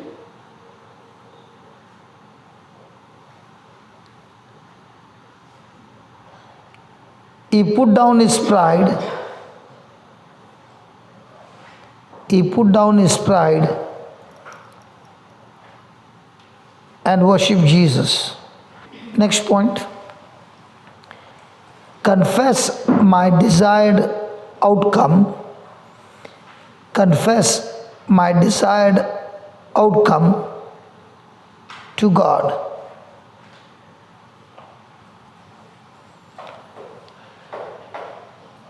he put down his pride. And worshiped Jesus. Next point. Confess my desired outcome. Confess my desired outcome to God.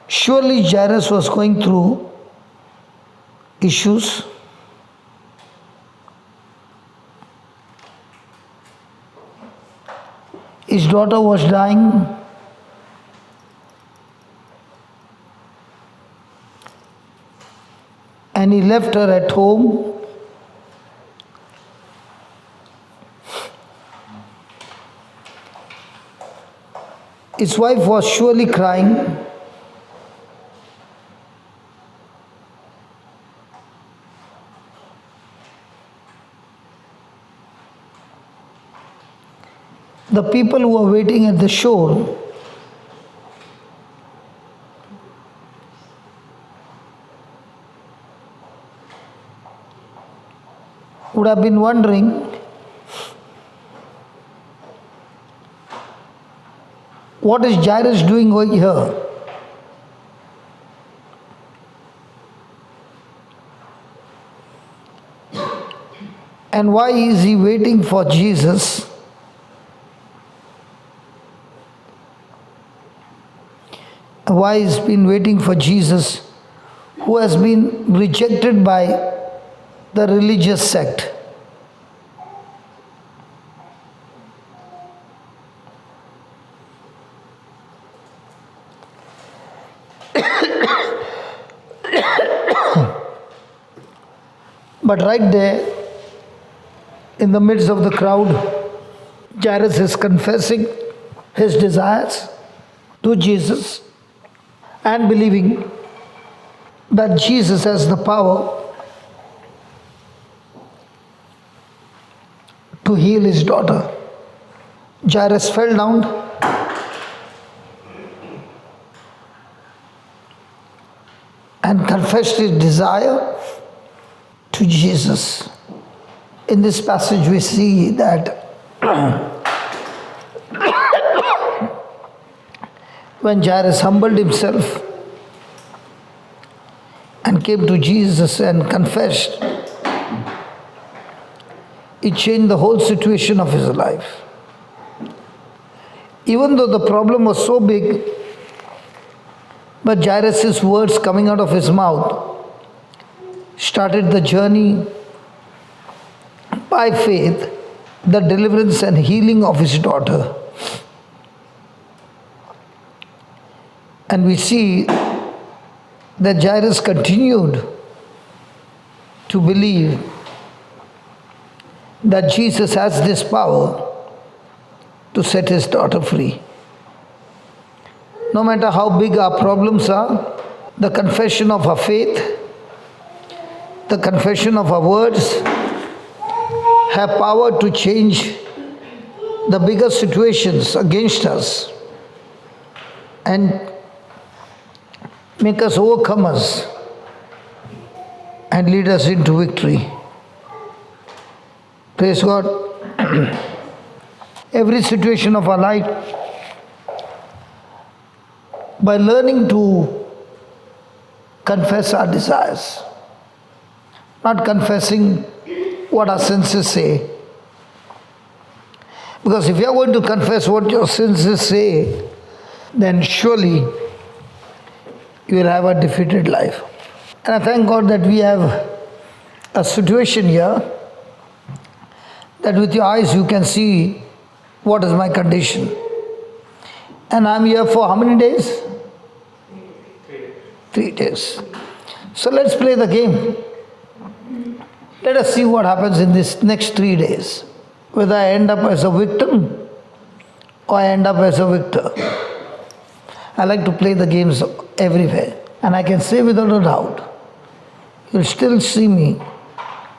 Surely Jairus was going through issues. His daughter was dying. And he left her at home. His wife was surely crying. The people who were waiting at the shore would have been wondering, what is Jairus doing over here? And why is he waiting for Jesus? Why he's been waiting for Jesus, who has been rejected by the religious sect? But right there, in the midst of the crowd, Jairus is confessing his desires to Jesus and believing that Jesus has the power to heal his daughter. Jairus fell down and confessed his desire to Jesus. In this passage we see that when Jairus humbled himself and came to Jesus and confessed, it changed the whole situation of his life. Even though the problem was so big, but Jairus' words coming out of his mouth started the journey by faith, the deliverance and healing of his daughter. And we see that Jairus continued to believe that Jesus has this power to set his daughter free. No matter how big our problems are, the confession of our faith, the confession of our words have power to change the bigger situations against us and make us overcomers and lead us into victory. Praise God. Every situation of our life, by learning to confess our desires, not confessing what our senses say. Because if you are going to confess what your senses say, then surely you will have a defeated life. And I thank God that we have a situation here that with your eyes you can see what is my condition. And I'm here for how many days? 3 days. So let's play the game. Let us see what happens in this next 3 days. Whether I end up as a victim or I end up as a victor. I like to play the games everywhere. And I can say without a doubt, you'll still see me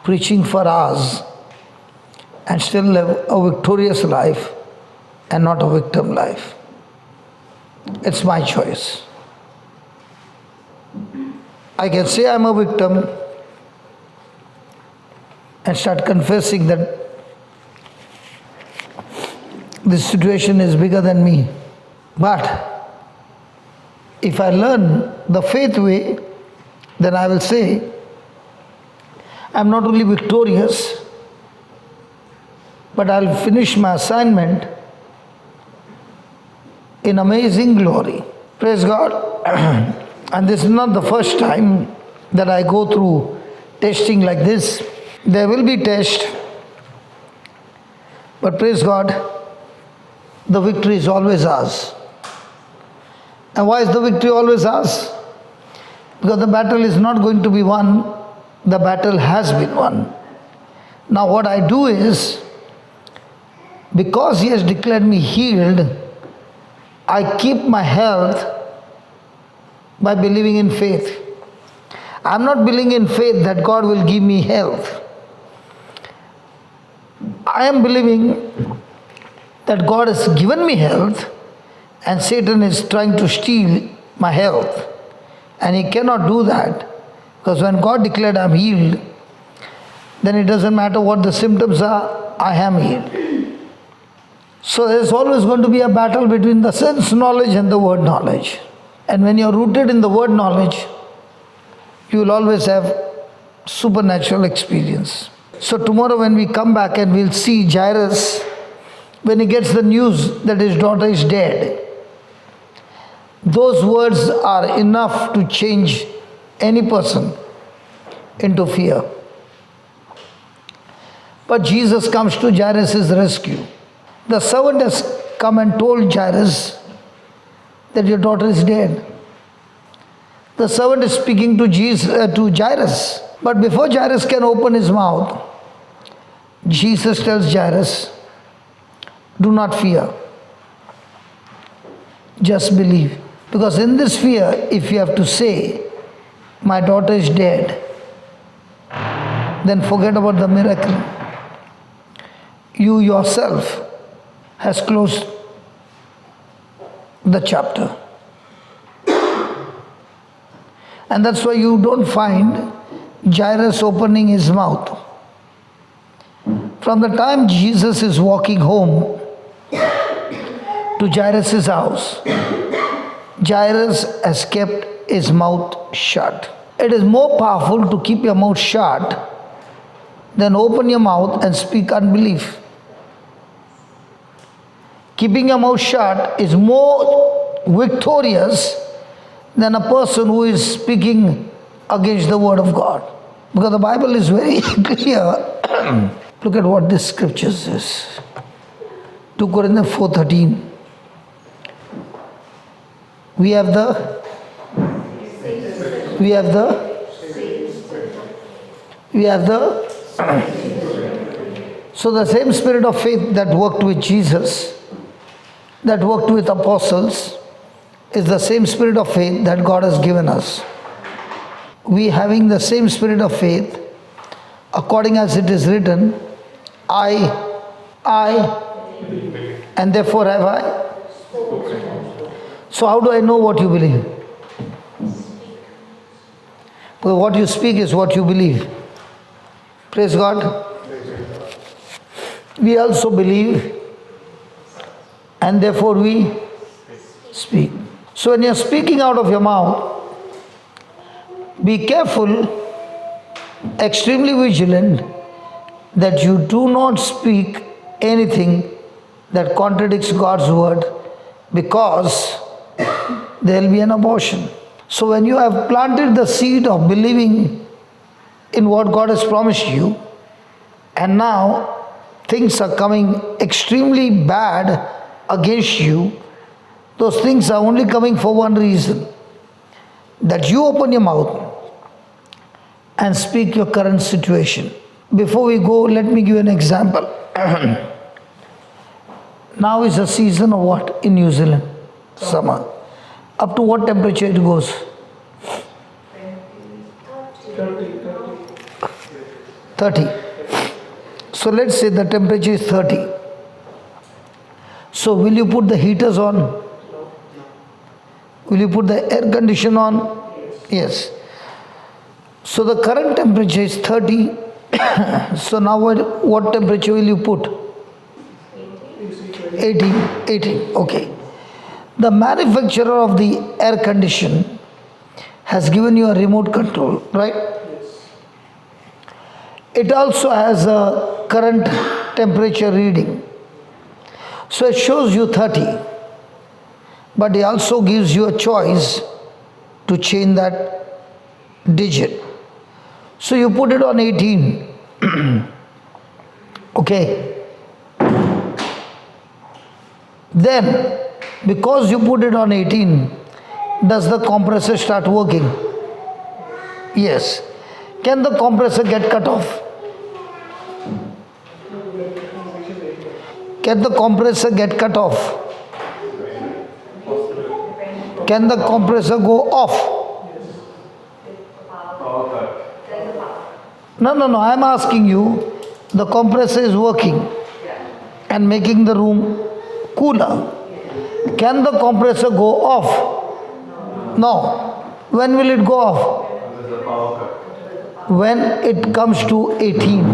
preaching for hours and still live a victorious life and not a victim life. It's my choice. I can say I'm a victim and start confessing that this situation is bigger than me. But if I learn the faith way, then I will say, I'm not only victorious, but I'll finish my assignment in amazing glory. Praise God. And this is not the first time that I go through testing like this. There will be tests, but praise God, the victory is always ours. And why is the victory always ours? Because the battle is not going to be won, the battle has been won. Now what I do is, because He has declared me healed, I keep my health by believing in faith. I'm not believing in faith that God will give me health. I am believing that God has given me health and Satan is trying to steal my health. And he cannot do that, because when God declared I'm healed, then it doesn't matter what the symptoms are, I am healed. So there's always going to be a battle between the sense knowledge and the word knowledge. And when you're rooted in the word knowledge, you will always have supernatural experience. So tomorrow when we come back and we'll see Jairus, when he gets the news that his daughter is dead, those words are enough to change any person into fear. But Jesus comes to Jairus' rescue. The servant has come and told Jairus that your daughter is dead. The servant is speaking to Jairus. But before Jairus can open his mouth, Jesus tells Jairus, do not fear. Just believe. Because in this fear, if you have to say, my daughter is dead, then forget about the miracle. You yourself has closed the chapter. And that's why you don't find Jairus opening his mouth. From the time Jesus is walking home to Jairus' house, Jairus has kept his mouth shut. It is more powerful to keep your mouth shut than open your mouth and speak unbelief. Keeping your mouth shut is more victorious than a person who is speaking against the word of God. Because the Bible is very clear. Look at what this scripture says. 2 Corinthians 4:13. We have the so the same spirit of faith that worked with Jesus, that worked with apostles, is the same spirit of faith that God has given us. We having the same spirit of faith, according as it is written, I, and therefore have I. So how do I know what you believe? Because what you speak is what you believe. Praise God. We also believe, and therefore we speak. So when you're speaking out of your mouth, be careful, extremely vigilant, that you do not speak anything that contradicts God's word, because there will be an abortion. So when you have planted the seed of believing in what God has promised you, and now things are coming extremely bad against you, those things are only coming for one reason, that you open your mouth and speak your current situation. Before we go, let me give you an example. Now is the season of what in New Zealand? Summer. Up to what temperature it goes? 30. So let's say the temperature is 30. So will you put the heaters on? Will you put the air condition on? Yes. So the current temperature is 30. So now what temperature will you put? 18. 18. Okay. The manufacturer of the air condition has given you a remote control, right? It also has a current temperature reading. So it shows you 30. But it also gives you a choice to change that digit. So you put it on 18. Okay. Then, because you put it on 18, does the compressor start working? Yes. Can the compressor get cut off? Can the compressor get cut off? Can the compressor go off? No, I am asking you, the compressor is working and making the room cooler. Can the compressor go off? No. When will it go off? When it comes to 18.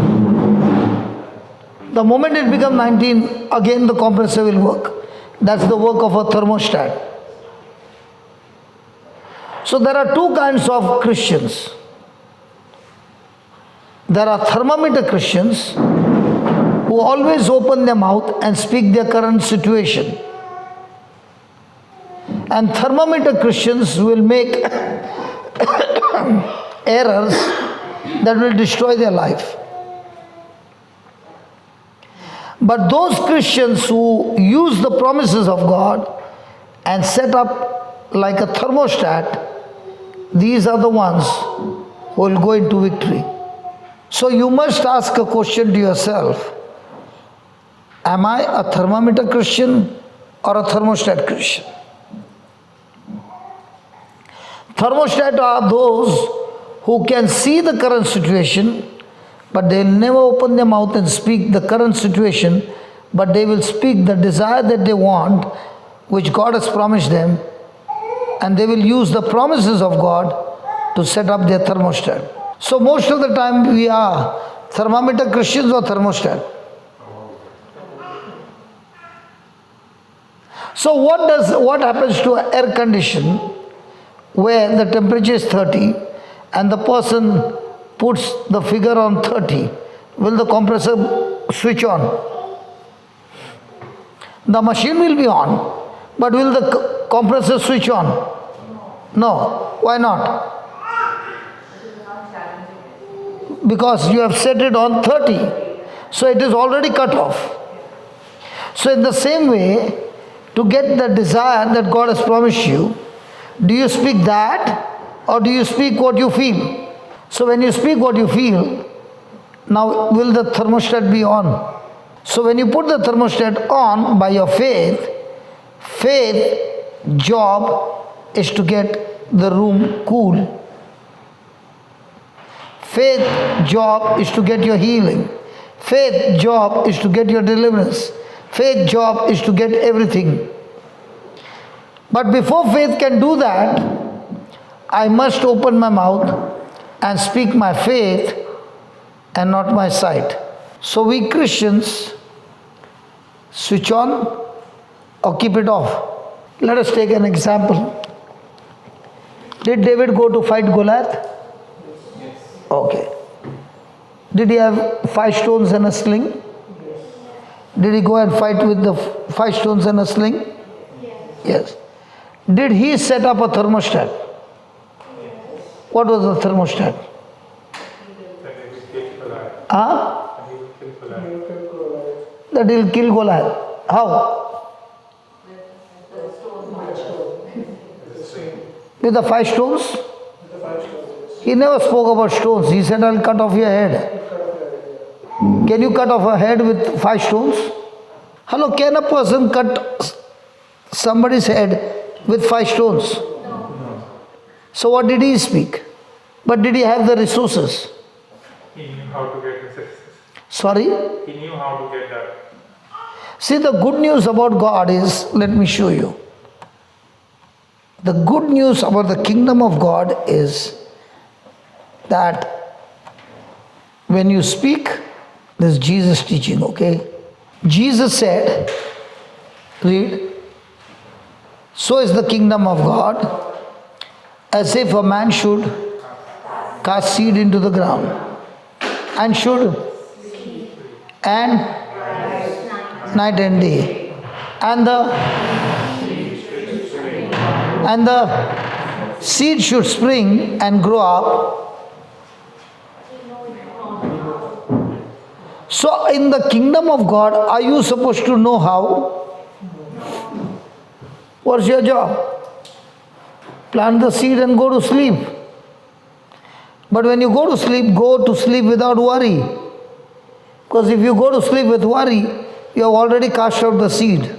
The moment it becomes 19, again the compressor will work. That's the work of a thermostat. So there are two kinds of Christians. There are thermometer Christians who always open their mouth and speak their current situation. And thermometer Christians will make errors that will destroy their life. But those Christians who use the promises of God and set up like a thermostat, these are the ones who will go into victory. So you must ask a question to yourself: am I a thermometer Christian or a thermostat Christian? Thermostat are those who can see the current situation, but they will never open their mouth and speak the current situation, but they will speak the desire that they want, which God has promised them, and they will use the promises of God to set up their thermostat. So most of the time we are thermometer Christians or thermostat. So what happens to an air condition where the temperature is 30 and the person puts the figure on 30? Will the compressor switch on? The machine will be on, but will the compressor switch on? No. Why not? Because you have set it on 30. So it is already cut off. So in the same way, to get the desire that God has promised you, do you speak that or do you speak what you feel? So when you speak what you feel, now will the thermostat be on? So when you put the thermostat on by your faith job is to get the room cool. Faith job is to get your healing. Faith job is to get your deliverance. Faith job is to get everything. But before faith can do that, I must open my mouth and speak my faith and not my sight. So we Christians switch on or keep it off. Let us take an example. Did David go to fight Goliath? Okay. Did he have 5 stones and a sling? Did he go and fight with the 5 stones and a sling? Yes. Did he set up a thermostat? What was the thermostat? That he'll kill Goliath. How? With the 5 stones? He never spoke about stones. He said, I'll cut off your head. Can you cut off a head with 5 stones? Hello, can a person cut somebody's head with 5 stones? So what did he speak? But did he have the resources? He knew how to get resources. Sorry? He knew how to get that. See, the good news about God is, let me show you. The good news about the kingdom of God is that when you speak, there's Jesus teaching, okay? Jesus said, read, so is the kingdom of God, as if a man should cast seed into the ground and should, and night and day, and the seed should spring and grow up. So in the kingdom of God, are you supposed to know how? What's your job? Plant the seed and go to sleep. But when you go to sleep without worry. Because if you go to sleep with worry, you have already cast out the seed.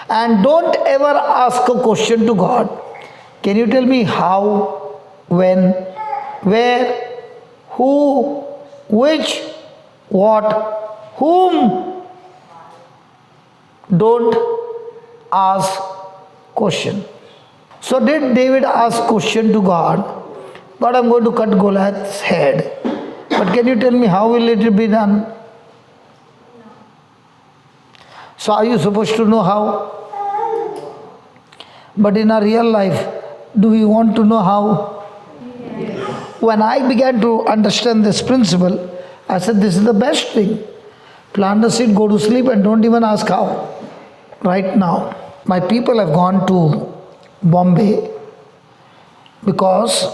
And don't ever ask a question to God. Can you tell me how, when, where, who, which, what, whom? Don't ask question. So did David ask question to God? God, I'm going to cut Goliath's head. But can you tell me how will it be done? So are you supposed to know how? But in our real life, do we want to know how? When I began to understand this principle, I said this is the best thing. Plant the seed, go to sleep and don't even ask how. Right now, my people have gone to Bombay because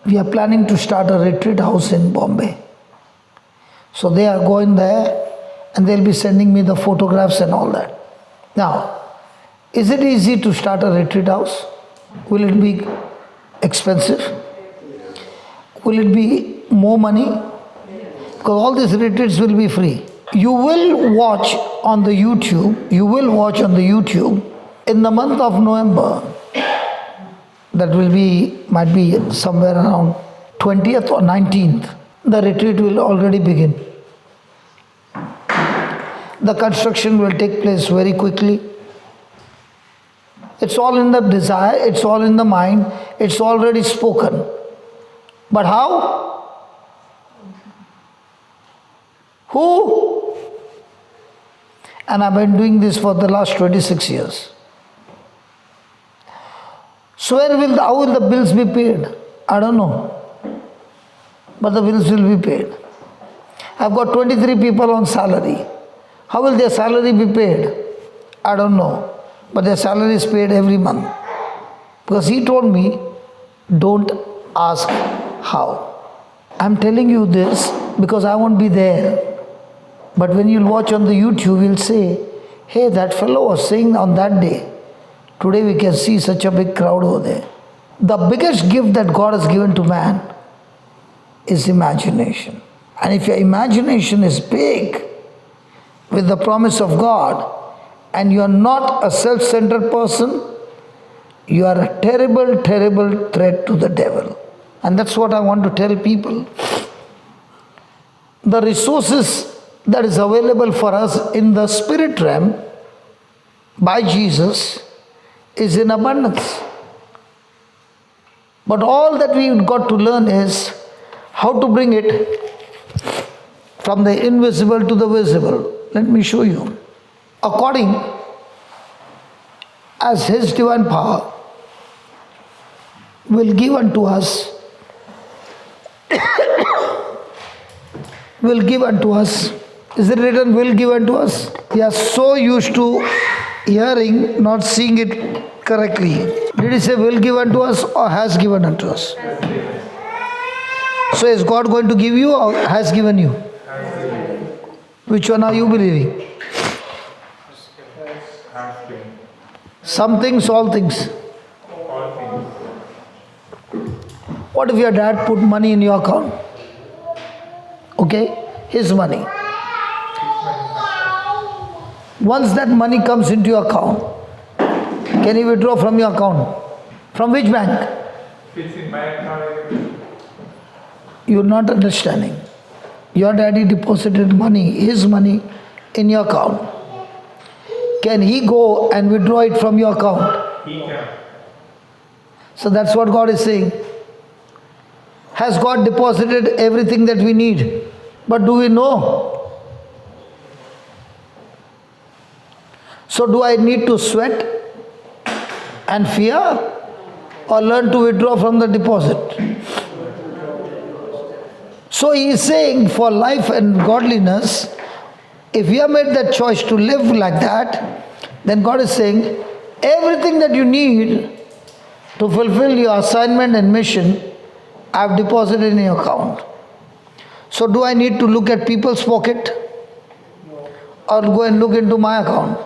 we are planning to start a retreat house in Bombay. So they are going there and they'll be sending me the photographs and all that. Now, is it easy to start a retreat house? Will it be expensive? Will it be more money? Because all these retreats will be free. You will watch on the YouTube, in the month of November, that will be, might be somewhere around 20th or 19th, the retreat will already begin. The construction will take place very quickly. It's all in the desire, it's all in the mind, it's already spoken. But how? Who? And I've been doing this for the last 26 years. So how will the bills be paid? I don't know. But the bills will be paid. I've got 23 people on salary. How will their salary be paid? I don't know. But their salary is paid every month. Because he told me, don't ask how. I'm telling you this because I won't be there. But when you'll watch on the YouTube, you'll say, hey, that fellow was saying on that day. Today we can see such a big crowd over there. The biggest gift that God has given to man is imagination. And if your imagination is big with the promise of God, and you are not a self-centered person, you are a terrible, terrible threat to the devil. And that's what I want to tell people. The resources that is available for us in the spirit realm by Jesus is in abundance. But all that we've got to learn is how to bring it from the invisible to the visible. Let me show you. According as His divine power will give unto us, will give unto us. Is it written will give unto us? We are so used to hearing, not seeing it correctly. Did he say will give unto us or has given unto us? So is God going to give you or has given you? Which one are you believing? Some things, all things. What if your dad put money in your account? Okay? His money. Once that money comes into your account, can you withdraw from your account? From which bank? If it's in my account, You're not understanding. Your daddy deposited money, his money, in your account. Can he go and withdraw it from your account? he can. So that's what God is saying. Has God deposited everything that we need? But do we know? So do I need to sweat and fear or learn to withdraw from the deposit? So he is saying for life and godliness, if you have made that choice to live like that, then God is saying everything that you need to fulfill your assignment and mission, I have deposited in your account. So do I need to look at people's pocket or go and look into my account?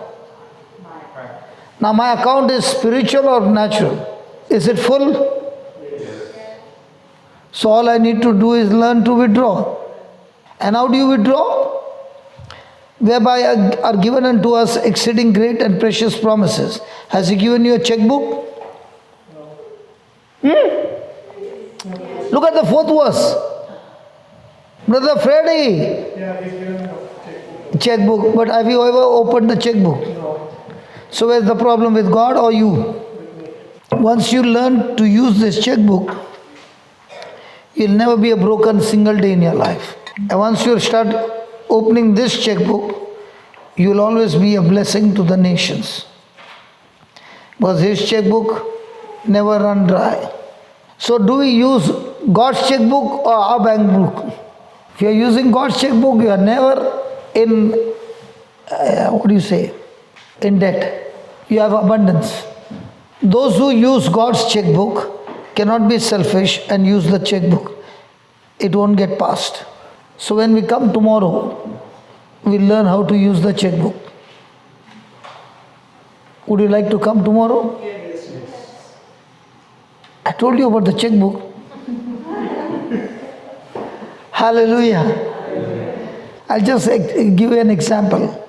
Now my account is spiritual or natural? Is it full? So all I need to do is learn to withdraw. And how do you withdraw? Whereby are given unto us exceeding great and precious promises. Has he given you a checkbook? Look at the fourth verse. Brother Freddy. Checkbook. But have you ever opened the checkbook? So where's the problem, with God or you? Once you learn to use this checkbook, you'll never be a broken single day in your life. And once you start opening this checkbook, you'll always be a blessing to the nations. Because his checkbook never run dry. So do we use God's checkbook or our bank book? If you're using God's checkbook, you are never in, in debt. You have abundance. Those who use God's checkbook cannot be selfish and use the checkbook. It won't get passed. So when we come tomorrow, we'll learn how to use the checkbook. Would you like to come tomorrow? I told you about the checkbook. Hallelujah. I'll just give you an example.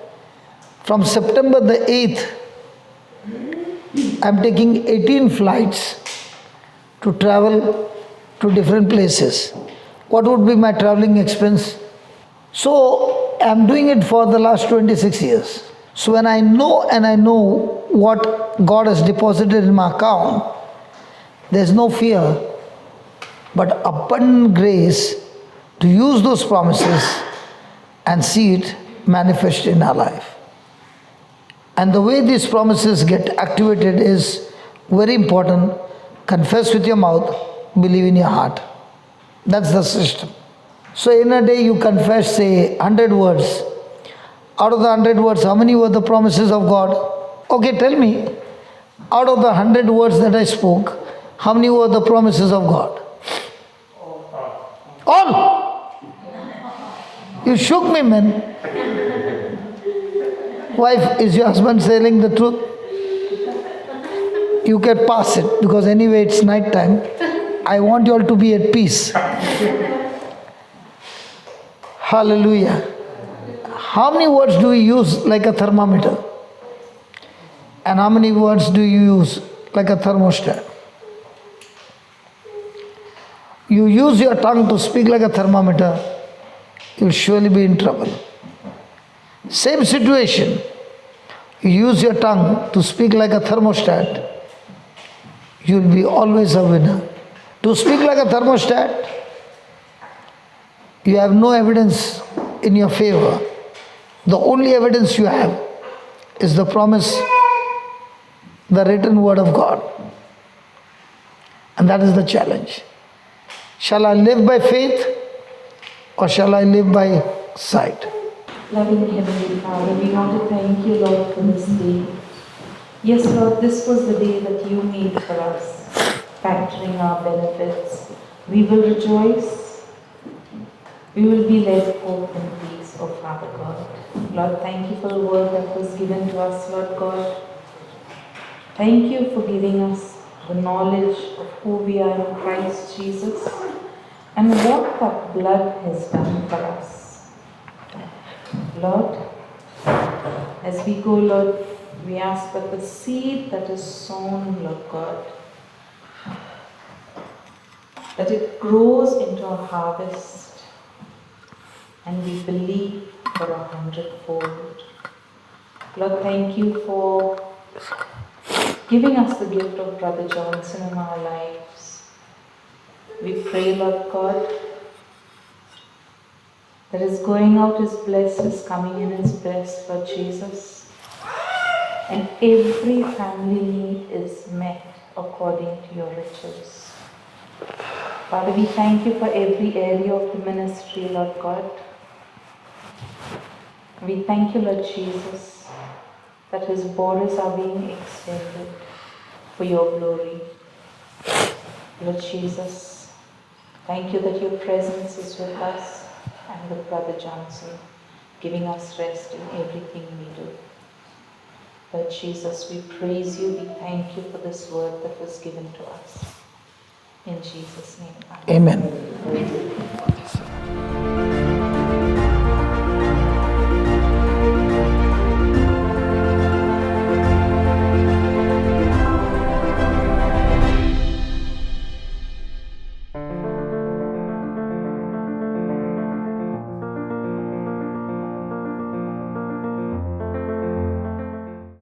From September the 8th, I'm taking 18 flights to travel to different places. What would be my traveling expense? So I'm doing it for the last 26 years. So when I know what God has deposited in my account, there's no fear, but abundant grace to use those promises and see it manifest in our life. And the way these promises get activated is very important. Confess with your mouth, believe in your heart. That's the system. So in a day you confess, say 100 words. Out of the 100 words, how many were the promises of God? Okay, tell me. Out of the 100 words that I spoke, how many were the promises of God? All! You shook me, man. Wife, is your husband telling the truth? You can pass it, because anyway it's night time. I want you all to be at peace. Hallelujah. How many words do you use like a thermometer? And how many words do you use like a thermostat? You use your tongue to speak like a thermometer, you'll surely be in trouble. Same situation. You use your tongue to speak like a thermostat, you'll be always a winner. To speak like a thermostat, you have no evidence in your favor. The only evidence you have is the promise, the written word of God. And that is the challenge. Shall I live by faith or shall I live by sight? Loving Heavenly Father, we want to thank you, Lord, for this day. Yes, Lord, this was the day that you made for us, factoring our benefits. We will rejoice. We will be led forth in peace, O Father God. Lord, thank you for the word that was given to us, Lord God. Thank you for giving us the knowledge of who we are in Christ Jesus and what that blood has done for us. Lord, As we go, Lord, we ask that the seed that is sown, Lord God, that it grows into a harvest, and we believe for 100-fold. Lord, thank you for giving us the gift of Brother Johnson in our lives. We pray, Lord God, that his going out is blessed, his coming in is blessed, Lord Jesus. And every family need is met according to your riches. Father, we thank you for every area of the ministry, Lord God. We thank you, Lord Jesus, that his borders are being extended for your glory. Lord Jesus, thank you that your presence is with us and with Brother Johnson, giving us rest in everything we do. Lord Jesus, we praise you, we thank you for this word that was given to us. In Jesus' name, amen. Amen.